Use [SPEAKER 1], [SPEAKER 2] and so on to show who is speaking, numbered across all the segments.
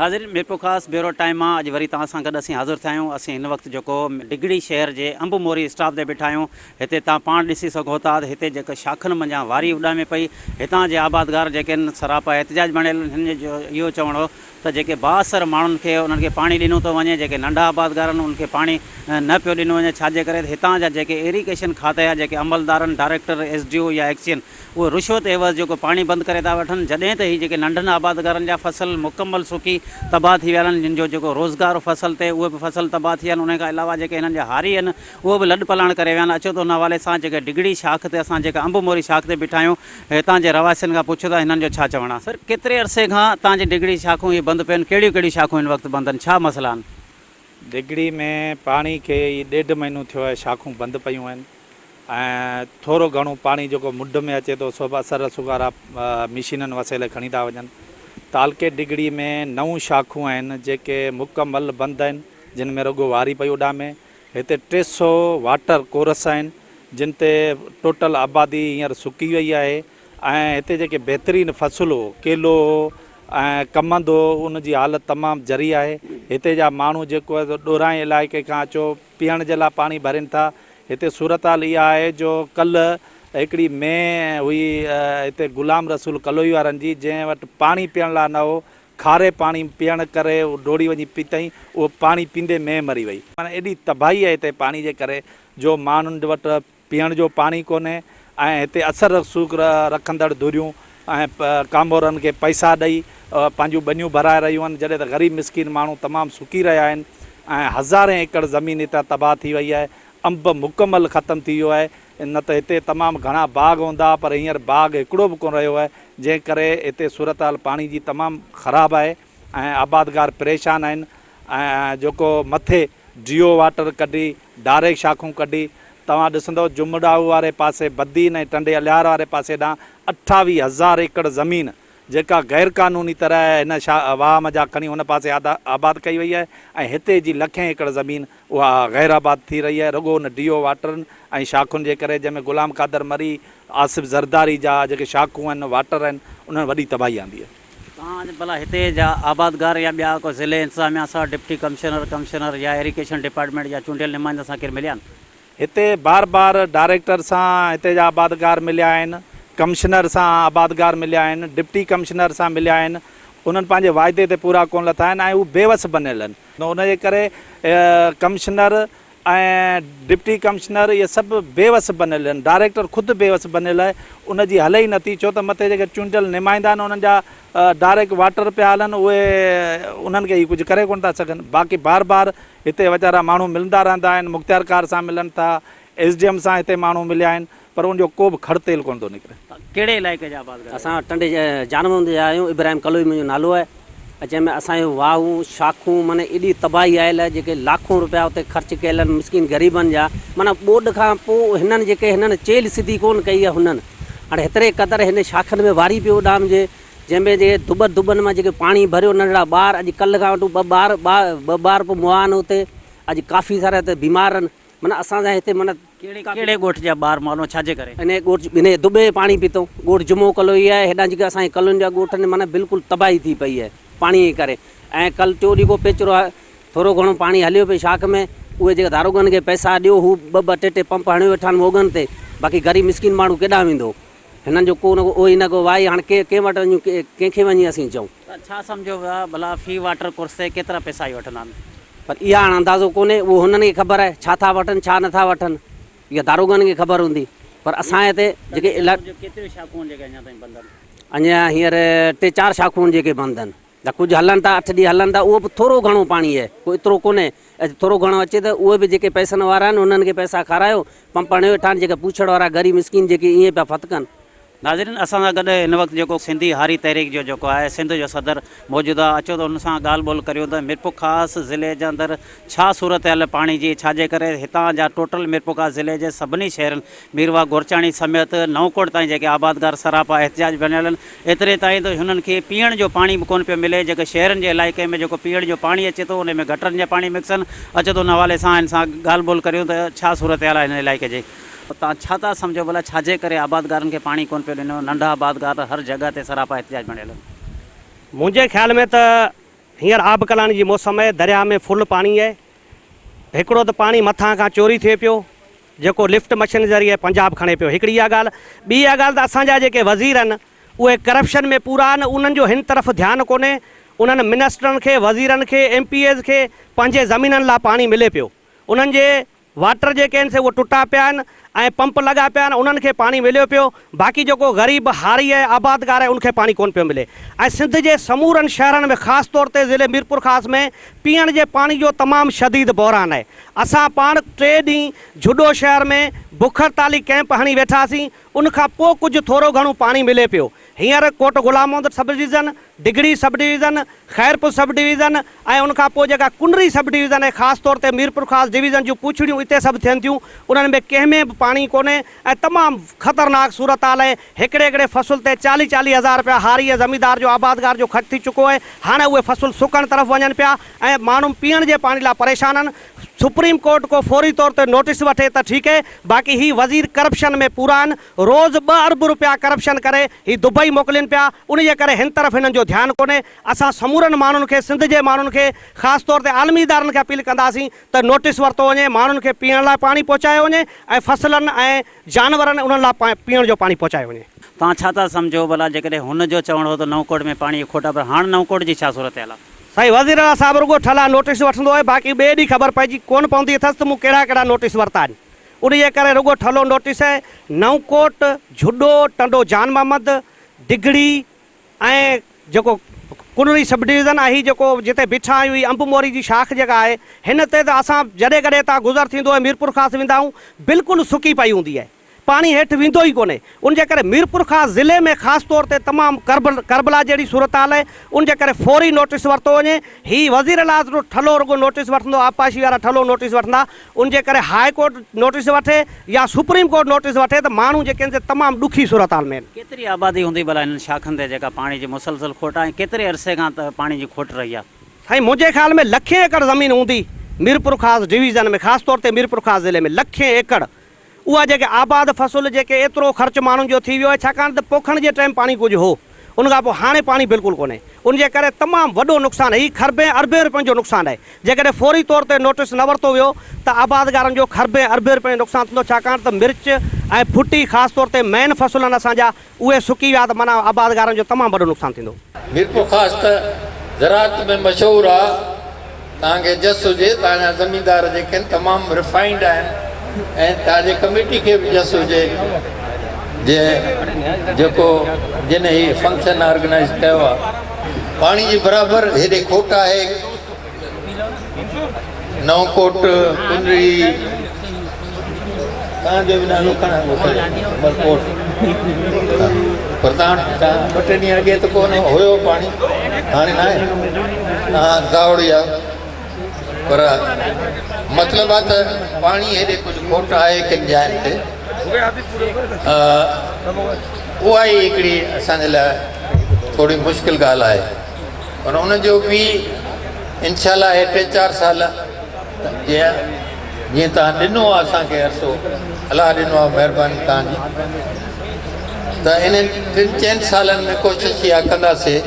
[SPEAKER 1] हाज़िर मिरपुर ख़ास bureau time में अज वरी तव्हां सां गॾु असीं हाज़िर थिया आहियूं। असीं हिन वक़्तु जेको डिगड़ी शहर जे अंब मोरी स्टॉप ते बीठा आहियूं। हिते तव्हां पाण ॾिसी सघो था हिते जेके शाखनि मंझां वारी उॾामे पई। हितां जे आबादगार जेके आहिनि सरापा एहतिजाज बणियल हिन जो इहो चवणो हो त जेके बासर माण्हुनि खे उन्हनि खे पाणी ॾिनो थो वञे, जेके नंढा आबादगार आहिनि उन्हनि खे पाणी न पियो ॾिनो वञे। छाजे करे हितां जा जेके इरीगेशन खाते जा जेके अमलदार आहिनि, डायरेक्टर SDO या एक्सियन, उहे रुश्वत एवज़ जेको पाणी बंदि करे था वठनि, जॾहिं त ही जेके नंढनि आबादगारनि जा फसल मुकमल सुकी तबाह थी विया आहिनि, जिन जो जेको रोज़गार फसल ते उहे बि फसल तबाह थी विया आहिनि। उन खां अलावा जेके हिननि जा हारी आहिनि उहे बि लॾ पलाण करे विया आहिनि। अचो त उन हवाले सां जेके डिगड़ी शाख ते असां जेका अंब मोरी शाख ते बीठा आहियूं, हितां जे रवासियुनि खां पुछो था हिननि जो छा चवणु आहे। सर, केतिरे अरसे खां तव्हांजी डिगड़ी शाखूं इहे बंदि पियूं आहिनि? कहिड़ियूं कहिड़ियूं शाखूं हिन वक़्तु बंदि आहिनि? छा मसइला आहिनि?
[SPEAKER 2] डिगड़ी में पाणी खे 1.5 महीनो थियो आहे, शाखूं बंदि पियूं आहिनि ऐं थोरो घणो पाणी जेको मुंड में अचे थो सो असर सुगारा मशीननि वसैले खणी था वञनि। तालके डिगड़ी में 9 शाखूं आहिनि जेके मुकमल बंदि आहिनि, जिन में रुगो वारी पई उॾामे। हिते 300 वाटर कोरस आहिनि जिन ते टोटल आबादी हींअर सुकी वई आहे ऐं हिते जेके बहितरीनु फ़सुलु हो, केलो ऐं कमंदो, उन जी हालत तमामु जरी आहे। हिते जा माण्हू जेको आहे ॾोराई इलाइक़े खां अचो पीअण जे लाइ पाणी भरनि था। हिते सूरत हाल इहा आहे जो कल्ह हिकिड़ी में हुई हिते गुलाम रसूल कलोई वारनि जी, जंहिं वटि पाणी पीअण लाइ न हो, खारे पाणी पीअण करे डोड़ी वञी पीतई, उहो पाणी पींदे में मरी वई। माना एॾी तबाही आहे हिते पाणी जे करे जो माण्हुनि वटि पीअण जो पाणी कोन्हे ऐं हिते असर रसूख रखंदड़ धुरियूं ऐं कामोरनि खे पैसा ॾेई पंहिंजूं बनियूं भराए रहियूं आहिनि, जॾहिं त ग़रीब मिसकिन माण्हू तमामु सुकी रहिया आहिनि ऐं हज़ारे एकड़ ज़मीन हितां तबाह थी वई आहे। अंब मुकमल ख़तमु थी वियो आहे। न त हिते तमामु घणा बाग़ हूंदा, पर हींअर बाग़ हिकिड़ो बि कोन रहियो आहे, जंहिं करे हिते सूरत हाल पाणी जी तमामु ख़राबु आहे ऐं आबादगार परेशान आहिनि। ऐं जेको मथे DO वाटर कढी डायरेक्ट शाखूं कढी तव्हां ॾिसंदव जुमड़ाऊ वारे पासे बदीन ऐं टंडे अलियार वारे पासे ॾांहुं 28,000 एकड़ ज़मीन जेका गैर क़ानूनी तरह हिन वाह मजा खणी हुन पासे आबाद कई वई आहे ऐं हिते जी लखें एकड़ ज़मीन उहा गैर आबाद थी रही आहे, रुगो हुन DO वाटरनि ऐं शाखुनि जे करे, जंहिंमें गुलाम कादर मरी, आसिफ़ ज़रदारी जा जेके शाखूं आहिनि, वाटर आहिनि, उन्हनि वॾी तबाही आंदी आहे।
[SPEAKER 1] तव्हां भला हिते जा आबादगार या ॿिया को ज़िले इंतज़ामिया सां डिप्टी कमिश्नर या इरीगेशन डिपार्टमेंट या चूंडियल नुमाइंदा सां केरु मिलिया आहिनि?
[SPEAKER 2] हिते बार बार डायरेक्टर सां हिते जा आबादगार मिलिया आहिनि, कमिश्नर सां आबादगार मिलिया आहिनि, डिप्टी कमिश्नर सां मिलिया आहिनि। उन्हनि पंहिंजे वाइदे ते पूरा कोन लथा आहिनि ऐं उहे बेवस बनियल आहिनि। उनजे करे कमिश्नर ऐं डिप्टी कमिश्नर इहे सभु बेवस बनियल आहिनि। डायरेक्टर ख़ुदि बेवस बनियल आहे, उनजी हले ई नथी, छो त मथे जेके चूंडियल नुमाइंदा आहिनि उन्हनि जा डायरेक्ट वाटर पिया हलनि, उहे उन्हनि खे ई कुझु करे कोन था सघनि। बाक़ी बार बार हिते वीचारा माण्हू मिलंदा रहंदा आहिनि, मुख़्तियार कार सां मिलनि था, SDM सां हिते माण्हू मिलिया आहिनि, पर उनजो को बि खड़तेल कोन थो निकिरे।
[SPEAKER 1] कहिड़े इलाइक़े जा आबादगार?
[SPEAKER 3] असां टंडे जानवंद जा आहियूं। इब्राहिम कलोई मुंहिंजो नालो आहे। जंहिंमें असांजो वाहूं शाखूं माना एॾी तबाही आयल आहे, जेके लाखों रुपया उते ख़र्चु कयल आहिनि मिसकिन ग़रीबनि जा। माना ॿोॾ खां पोइ हिननि जेके हिननि चेल सिधी कोन कई आहे हुननि। हाणे हेतिरे क़दुरु हिन शाखनि में वारी पियो उॾामिजे, जंहिंमें जे दुबनि मां जेके पाणी भरियो, नंढड़ा ॿार अॼु कल्ह खां वठी ॿ ॿार पोइ मुआ आहिनि उते। अॼु काफ़ी सारा हिते बीमार आहिनि। माना असांजा हिते माना
[SPEAKER 1] कहिड़े ॻोठ जा ॿार मानो छाजे करे?
[SPEAKER 3] इन ॻोठ इन दुबे पाणी पीतो। ॻोठ जुमो कलोई आहे। हेॾा जेके असांजे कलोनि जा ॻोठ आहिनि, माना बिल्कुलु तबाही थी पई आहे पाणी जे करे। ऐं कल्ह टियों ॾींहुं पेचरो आहे, थोरो घणो पाणी हलियो पियो शाख में। उहे जेके दारोगनि खे पैसा ॾियो, हू ॿ टे टे पंप हणी वेठा आहिनि मोगनि ते। बाक़ी ग़रीब मिसकिन माण्हू केॾांहुं वेंदो? हिननि जो को न को इन को वाई। हाणे कंहिं वटि वञूं, कंहिंखे वञी असीं चऊं?
[SPEAKER 1] छा सम्झो भला फी वाटर कोर्स ते केतिरा पैसा ई वठंदा आहिनि?
[SPEAKER 3] पर इहा हाणे अंदाज़ो कोन्हे, उहो हुननि खे ख़बर आहे छा था वठनि छा नथा वठनि, इहा दारोगनि खे ख़बर हूंदी। पर असां हिते जेके
[SPEAKER 1] केतिरियूं शाखूं जेके अञा ताईं बंदि आहिनि?
[SPEAKER 3] अञा हींअर 3-4 शाखूं जेके बंदि आहिनि, या कुझु हलनि था 8 ॾींहं हलनि था, उहो बि थोरो घणो पाणी आहे, कोई एतिरो कोन्हे। थोरो घणो अचे त उहे बि जेके पैसनि वारा आहिनि उन्हनि खे पैसा खारायो, पंप हणी वेठा आहिनि। जेके पुछड़ वारा ग़रीब मिसकिन जेके ईअं पिया फतकनि।
[SPEAKER 1] नाज़रीन, असां सां गॾु हिन वक़्तु जेको सिंधी हारी तहरीक जो जेको आहे सिंध जो सदर मौजूदु आहे। अचो त हुन सां ॻाल्हि ॿोल करियो त मिरपुर ख़ासि ज़िले जे अंदरि छा सूरत हाल पाणी जी, छाजे करे हितां जा टोटल मिरपुर ख़ासि ज़िले जे सभिनी शहरनि मीरवा गोरचाणी समेत नवकोट ताईं जेके आबादगार सरापा एहतिजाज बणियल आहिनि। एतिरे ताईं त हुननि खे पीअण जो पाणी बि कोन पियो मिले। जेके शहरनि जे इलाइक़े में जेको पीअण जो पाणी अचे थो, उन में गटरनि जा पाणी मिक्स आहिनि। अचो त हुन हवाले सां हिन सां ॻाल्हि ॿोल करियूं त छा सूरत हाल आहे हिन इलाइक़े जी। तव्हां छा था सम्झो भला छाजे करे आबादगारनि खे पाणी कोन पियो ॾिनो? नंढा आबादगार हर जॻह ते सरापा एहतिजाज बणियल आहिनि।
[SPEAKER 4] मुंहिंजे ख़्याल में त हींअर आब कलाणी जी मौसम है, दरिया में फुल पानी है। हिकिड़ो त पानी मथां खां चोरी थिए पियो, जेको लिफ्ट मशीन ज़रिए पंजाब खणे पियो, हिकिड़ी इहा ॻाल्हि। ॿी इहा ॻाल्हि त असांजा जेके वज़ीर आहिनि उहे करप्शन में पूरा आहिनि, उन्हनि जो हिन तरफ़ ध्यानु कोन्हे। उन्हनि मिनिस्टरनि खे, वज़ीरनि खे, MPs खे पंहिंजे ज़मीननि लाइ पाणी मिले पियो, उन्हनि जे वाटर जेके आहिनि से उहे टुटा पिया आहिनि ऐं पंप लॻा पिया आहिनि, उन्हनि खे पाणी मिले पियो। बाक़ी जेको ग़रीब हारी आहे, आबादगार आहे, उनखे पाणी कोन पियो मिले। ऐं सिंध जे समूरनि शहरनि में, ख़ासि तौर ते ज़िले मीरपुर ख़ासि में पीअण जे पाणी जो तमामु शदीद बहिरान आहे। असां पाण 3 ॾींहं झुडो शहर में बुखर ताली कैंप हणी वेठासीं, उनखां पोइ कुझु थोरो घणो पाणी मिले पियो। हींअर कोट गुलाम Mohammad sub division, डिगड़ी sub division, Khairpur sub division ऐं उनखां पोइ जेका कुंडरी सब डिवीज़न आहे, ख़ासि तौर ते मीरपुर ख़ासि डिवीज़न जूं पूछड़ियूं हिते सभु थियनि थियूं, उन्हनि में कंहिं में बि पाणी कोन्हे ऐं तमामु ख़तरनाक सूरत हाल आहे। हिकिड़े फसल ते 40-40 हज़ार रुपया हारी ज़मींदार जो, आबादगार जो ख़र्च थी चुको आहे। हाणे उहे फसल सुकण तरफ़ वञनि पिया ऐं माण्हू पीअण जे पाणी लाइ परेशान आहिनि। सुप्रीम कोर्ट को फौरी तौर ते नोटिस वठे त ठीकु आहे, बाक़ी ही वज़ीर करप्शन में पूरा आहिनि। रोज़ 2 अरब रुपया करप्शन करे ही दुबई मोकिलीनि पिया, उन जे करे हिन तरफ़ हिननि जो ध्यानु कोन्हे। असां समूरनि माण्हुनि खे, सिंध जे माण्हुनि खे, ख़ासि तौर ते आलमी इदारनि खे अपील कंदासीं त नोटिस वरितो वञे, माण्हुनि खे पीअण लाइ पाणी पहुचायो वञे ऐं फसलनि ऐं जानवरनि उन्हनि लाइ पीअण जो पाणी पहुचायो वञे।
[SPEAKER 1] तव्हां छा था सम्झो भला, जेकॾहिं हुन जो चवणो हो त नवकोट में पाणी खोटा, पर हाणे नवकोट जी छा सूरत हाल आहे?
[SPEAKER 4] साईं वज़ीर आला साहिबु रुॻो ठला नोटिस वठंदो आहे, बाक़ी ॿिए ॾींहुं ख़बर पइजी कोन पवंदी अथसि त मूं कहिड़ा कहिड़ा नोटिस वरिता आहिनि। उन जे करे रुॻो ठलो नोटिस आहे। नवकोट, झुडो, टंडो जान मोहम्मद, डिगड़ी ऐं जेको कुनरी सब डिवीज़न आहे, ही जेको जिते बिठा आहियूं, ही अंबमोरी जी शाख जेका आहे, हिन ते त असां जॾहिं कॾहिं तां गुज़र थींदो आहे, मीरपुर ख़ासि वेंदा आहियूं, बिल्कुलु सुकी पई हूंदी आहे, पाणी हेठि वेंदो ई कोन्हे। उनजे करे मीरपुर ख़ासि ज़िले में ख़ासि तौर ते तमामु करबला जहिड़ी सूरत हाल आहे। उनजे करे फौरी नोटिस वरितो वञे। ही वज़ीर आला ठलो रुॻो नोटिस वठंदो, आपाशी वारा ठलो नोटिस वठंदा, उनजे करे हाई कोर्ट नोटिस वठे या सुप्रीम कोर्ट नोटिस वठे त माण्हू जेके आहिनि तमामु ॾुखी सूरत हाल में आहिनि।
[SPEAKER 1] केतिरी आबादी हूंदी भला हिननि शाखनि ते जेका पाणी जी मुसलसल खोट आहे, केतिरे अरसे खां त पाणी जी खोट रही आहे?
[SPEAKER 4] साईं मुंहिंजे ख़्याल में लखे एकड़ ज़मीन हूंदी मीरपुर ख़ासि डिवीज़न में, ख़ासि तौर ते मीरपुर ख़ासि ज़िले में लखे एकड़। उहा जेके आबाद फसल जेके एतिरो ख़र्च माण्हुनि जो थी वियो आहे, छाकाणि त पोखण जे टाइम पाणी कुझु हो, उनखां पोइ हाणे पाणी बिल्कुलु कोन्हे। उनजे करे तमामु वॾो नुक़सानु आहे, हीउ खरबे अरबे रुपयनि जो नुक़सानु आहे। जेकॾहिं फौरी तौर ते नोटिस न वरितो वियो त आबादगारनि जो खरबे अरबे रुपए जो नुक़सानु थींदो, छाकाणि त मिर्च ऐं फुटी ख़ासि तौर ते मेन फसल आहिनि असांजा, उहे सुकी विया त माना आबादगारनि जो तमामु वॾो नुक़सानु थींदो।
[SPEAKER 5] मीरपुर ख़ासि त ज़राअत में मशहूरु आहे। तव्हांखे जस हुजे, तव्हांजा ज़मींदार जेके आहिनि तमामु रिफाइंड आहिनि ऐं तव्हांजी कमेटी खे बि जस हुजे जेको जिन ही फंक्शन ऑर्गेनाइज़ कयो आहे। पाणी जी बराबरि हेॾे खोट आहे। नवकोट, कुंडरी, तव्हांजो बि नालो खणा पर तव्हां 2-3 ॾींहं अॻे त कोन हुयो पाणी, हाणे आहे। तव्हां गावड़ी आहे, पर मतिलबु आहे त पाणी हेॾे कुझु खोट आहे किन जाइनि ते। उहा ई हिकिड़ी असांजे लाइ थोरी मुश्किल ॻाल्हि आहे, पर उनजो बि इनशाला 3-4 साल जीअं तव्हां ॾिनो आहे असांखे अरसो, अलाह ॾिनो आहे महिरबानी तव्हांजी, त इन्हनि 3-4 सालनि में कोशिशि इहा कंदासीं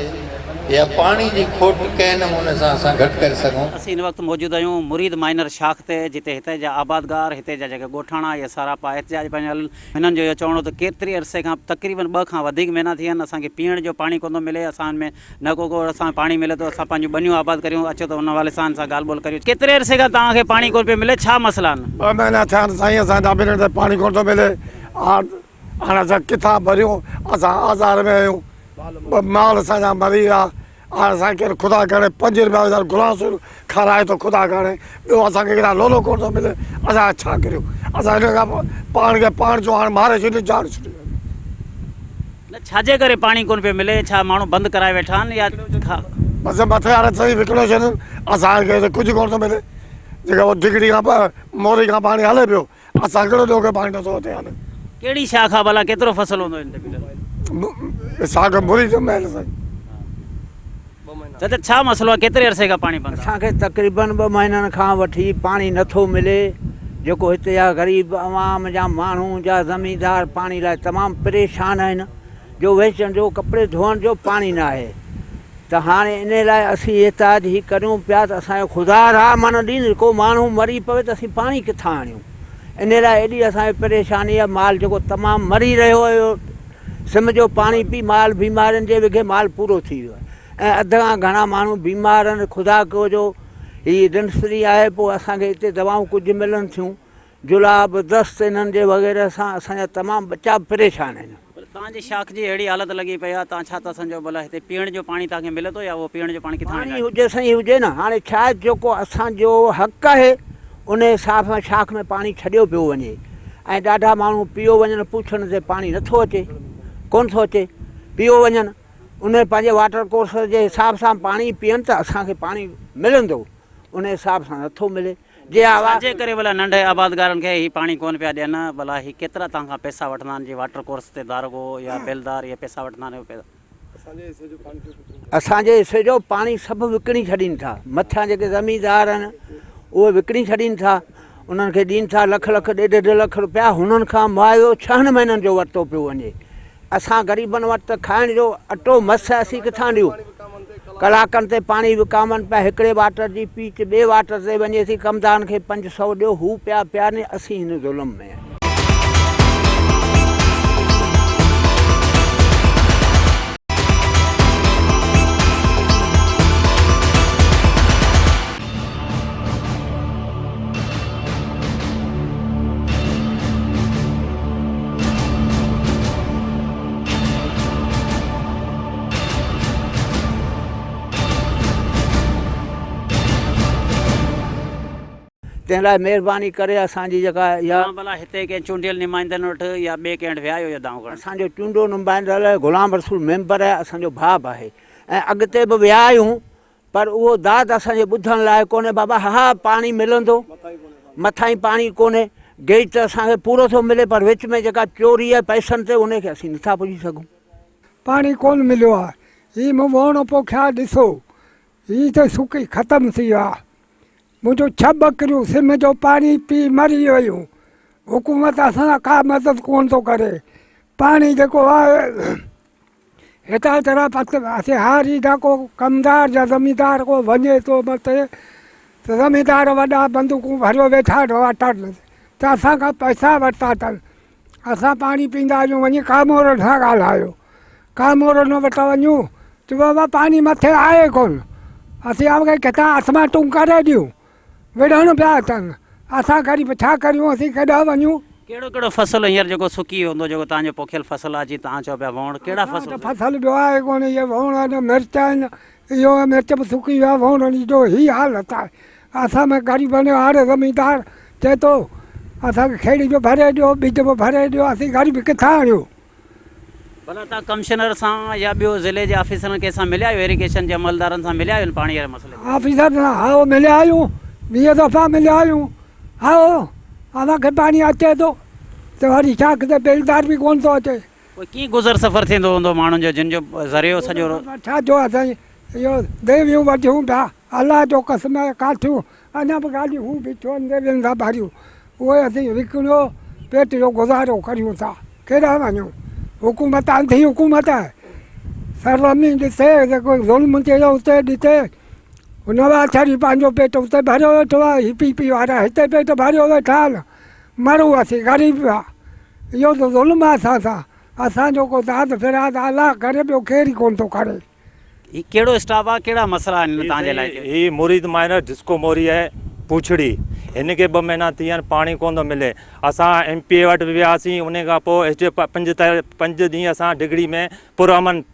[SPEAKER 5] या पाणी जी खोट कंहिं नमूने सां असां घटि करे सघूं।
[SPEAKER 1] असीं हिन वक़्तु मौजूदु आहियूं मुरीद माइनर शाख ते, जिते हिते जा आबादगार, हिते जा जेके ॻोठाणा या सारापा एहतिजाज पंहिंजा हलनि। हिननि जो इहो चवणो त केतिरे अरसे खां तक़रीबन 2 खां वधीक महीना थी आहिनि असांखे पीअण जो पाणी कोन थो मिले। असां में न को असां पाणी मिले थो, असां पंहिंजूं बनियूं आबाद करियूं। अचो त हुन वाले सां ॻाल्हि ॿोल करियूं। केतिरे अरसे खां तव्हांखे पाणी कोन पियो मिले, छा मसइला आहिनि?
[SPEAKER 6] 2 महीना थिया आहिनि साईं, असां ॾाबिरनि ते पाणी कोन थो मिले। हाणे असां किथां भरियूं, असां आज़ार में आहियूं, माल असांजा मरी विया। हाणे असांखे ख़ुदा करे 5 रुपया गुलाम खाराए थो ख़ुदा करे, ॿियो असांखे केॾा लोलो कोन थो मिले। असां छा करियूं? असां हिन खां पाण खे पाण जो हाणे मारे छॾियो, जान छॾियो।
[SPEAKER 1] छाजे करे पाणी कोन पियो मिले? छा माण्हू बंदि कराए वेठा आहिनि या
[SPEAKER 6] बसि मथे हाणे सही विकिणो छॾनि, असांखे त कुझु कोन थो मिले। जेका डिगड़ी खां मोरी खां पाणी हले पियो, असां कहिड़ो ॾोके पाणी नथो अचे हाणे।
[SPEAKER 1] कहिड़ी शाख आहे भला, केतिरो फसल हूंदो हिन ते?
[SPEAKER 6] साग मुरी जो महल साईं।
[SPEAKER 1] त छा मसइलो आहे, केतिरे अरसे खां पाणी बंदि?
[SPEAKER 7] असांखे तक़रीबन 2 महीननि खां वठी पाणी नथो मिले। जेको हिते जा ग़रीब आवाम जा माण्हू जा ज़मींदार पाणी लाइ तमामु परेशान आहिनि। जो वेचण जो, कपिड़े धोअण जो पाणी न आहे। त हाणे इन लाइ असीं एतिराज ही करियूं पिया त असांजो ख़ुदा राह माना ॾींहुं को माण्हू मरी पवे त असीं पाणी किथां आणियूं। इन लाइ एॾी असांखे परेशानी आहे। माल जेको तमामु मरी रहियो हुयो, सिम जो पाणी पी माल बीमारियुनि जे विघे माल पूरो थी वियो आहे ऐं अध खां घणा माण्हू बीमार आहिनि। ख़ुदा को जो हीअ डिस्पैंसरी आहे, पोइ असांखे हिते दवाऊं कुझु मिलनि थियूं, जुलाब दस्त इन्हनि जे वग़ैरह सां असांजा तमामु बच्चा परेशान आहिनि।
[SPEAKER 1] तव्हांजी शाख जी अहिड़ी हालत लॻी पई आहे, तव्हां छा था सम्झो भला हिते पीअण जो पाणी तव्हांखे मिले थो या उहो पीअण जो पाणी किथां
[SPEAKER 7] पाणी हुजे सही हुजे न। हाणे छा आहे, जेको असांजो हक़ु आहे उन हिसाब सां शाख में पाणी छॾियो पियो वञे ऐं ॾाढा माण्हू पियो वञनि, पुछण ते पाणी नथो अचे, कोन थो अचे, पियो वञनि। उन पंहिंजे वाटर कोर्स जे हिसाब सां पाणी पीअनि त असांखे पाणी मिलंदो, उन हिसाब सां नथो मिले। जे आवाज़
[SPEAKER 1] जे करे भला नंढे आबादगारनि खे ही पाणी कोन पिया ॾियनि, भला ही केतिरा तव्हां खां पैसा वठंदा आहिनि? जीअं वाटर कोर्स ते दारोगो या बेलदार इहे पैसा वठंदा आहिनि?
[SPEAKER 7] असांजे हिसे जो पाणी सभु विकिणी छॾीनि था। मथियां जेके ज़मीनदार आहिनि उहे विकिणी छॾीनि था, उन्हनि खे ॾियनि था लख लख ॾेढ लख रुपया। हुननि खां मुआविज़ो 6 महीननि जो वरितो पियो वञे। असां ग़रीबनि वटि त खाइण जो अटो मस असीं किथां ॾियूं? कलाकनि ते पाणी विकामनि पिया, हिकिड़े वाटर जी पीच ॿिए वाटर ते वञे थी, कमदारनि खे 500 ॾियो, हू पिया पिया ने। असीं हिन ज़ुल्म में आहियूं। तंहिं लाइ महिरबानी करे असांजी जेका इहा
[SPEAKER 1] भला हिते कंहिं चूंडियल नुमाइंदनि वटि या ॿिए कंहिं वटि विया आहियो या दाव करणु?
[SPEAKER 7] असांजो चूंडो नुमाइंदड़ गुलाम रसूल मेंबर आहे, असांजो भाउ आहे ऐं अॻिते बि विया आहियूं, पर उहो दाद असांजे ॿुधण लाइ कोन्हे। बाबा हा पाणी मिलंदो, मथां ई पाणी कोन्हे, गेट त असांखे पूरो थो मिले, पर विच में जेका चोरी आहे पैसनि ते उनखे असीं नथा पुॼी सघूं।
[SPEAKER 8] पाणी कोन मिलियो आहे। हीअ मूं वणो पोखिया ॾिसो, हीअ त सुकी ख़तमु थी वियो आहे। मुंहिंजो 6 बकरियूं सिम जो पाणी पी मरी वियूं। हुकूमत असां का मदद कोन थो करे। पाणी जेको आहे हितां तरफ़ असीं हर ईंदा को कमदार या ज़मींदार को वञे थो मथे त ज़मींदार वॾा बंदूकूं भरियो वेठा वाटर त असां खां पैसा वरिता अथनि। असां पाणी पीअंदा आहियूं, वञी कामोर सां ॻाल्हायो, कामोर न वटि वञूं त बाबा पाणी मथे आहे कोन। असीं अॻे किथां असमाटूं करे ॾियूं, विढ़ण पिया अचनि। असां ग़रीब छा करियूं, असीं केॾांहुं वञूं?
[SPEAKER 1] कहिड़ो कहिड़ो फसल हींअर जेको सुकी हूंदो, जेको तव्हांजो पोखियल फसल आहे, जीअं तव्हां चओ पिया वण, कहिड़ा फसल?
[SPEAKER 8] फसल ॿियो आहे कोन, इहे वण आहिनि, मिर्च आहिनि, इहो मिर्च बि सुकी वियो आहे, वणनि जो ई हालत आहे। असां में ग़रीबनि जो हाणे ज़मींदार चए थो असांखे खेड़ी जो भरे ॾियो, ॿिज बि भरे ॾियो, असीं ग़रीब किथां आणियूं?
[SPEAKER 1] भला तव्हां कमिशनर सां या ॿियो ज़िले जे ऑफिसरनि कंहिंसां मिलिया आहियो, इरिगेशन जे अमलदारनि सां मिलिया आहियो पाणीअ जे मसइले में?
[SPEAKER 8] ऑफिसर सां हा मिलिया आहियूं, 2 दफ़ा मिलिया आहियूं। हा असांखे पाणी अचे थो त वरी शाख ते बेलदार बि कोन थो अचे।
[SPEAKER 1] पोइ कीअं गुज़र सफ़र थींदो हूंदो माण्हुनि जो, जिन जो ज़रियो सॼो?
[SPEAKER 8] छा जो असां इहो देवियूं वठूं था, अलाह जो क़स्म काठियूं, अञा बि गाॾियूं हू बीठियूं आहिनि देवियुनि सां भरियूं, उहे असीं विकिणियो पेट जो गुज़ारो करियूं था। केॾांहुं वञूं? हुकूमत अंधी हुकूमत आहे। सरज़मी ॾिसे जेको ज़ुल्म कयो उते ॾिसे, नवाज़ शरीफ़ पंहिंजो पेट उते भरियो वेठो आहे, ही पी वारा हिते पेट भरियो वेठा आहिनि। मरूं असीं ग़रीब आहे, इहो त ज़ुल्म आहे असां सां। असांजो को दाद फिराद अलाह करे पियो, केरु कोन थो करे।
[SPEAKER 1] ही कहिड़ो स्टाफ आहे, कहिड़ा मसइला आहिनि तव्हांजे लाइ?
[SPEAKER 9] ही मुरीद माइनर डिस्को मोरी आहे पूछड़ी, हिनखे 2 महीना थी विया आहिनि, पाणी कोन थो मिले। असां MP वटि वियासीं, उन खां पोइ 5 ॾींहं असां डिगड़ी में पुरअमन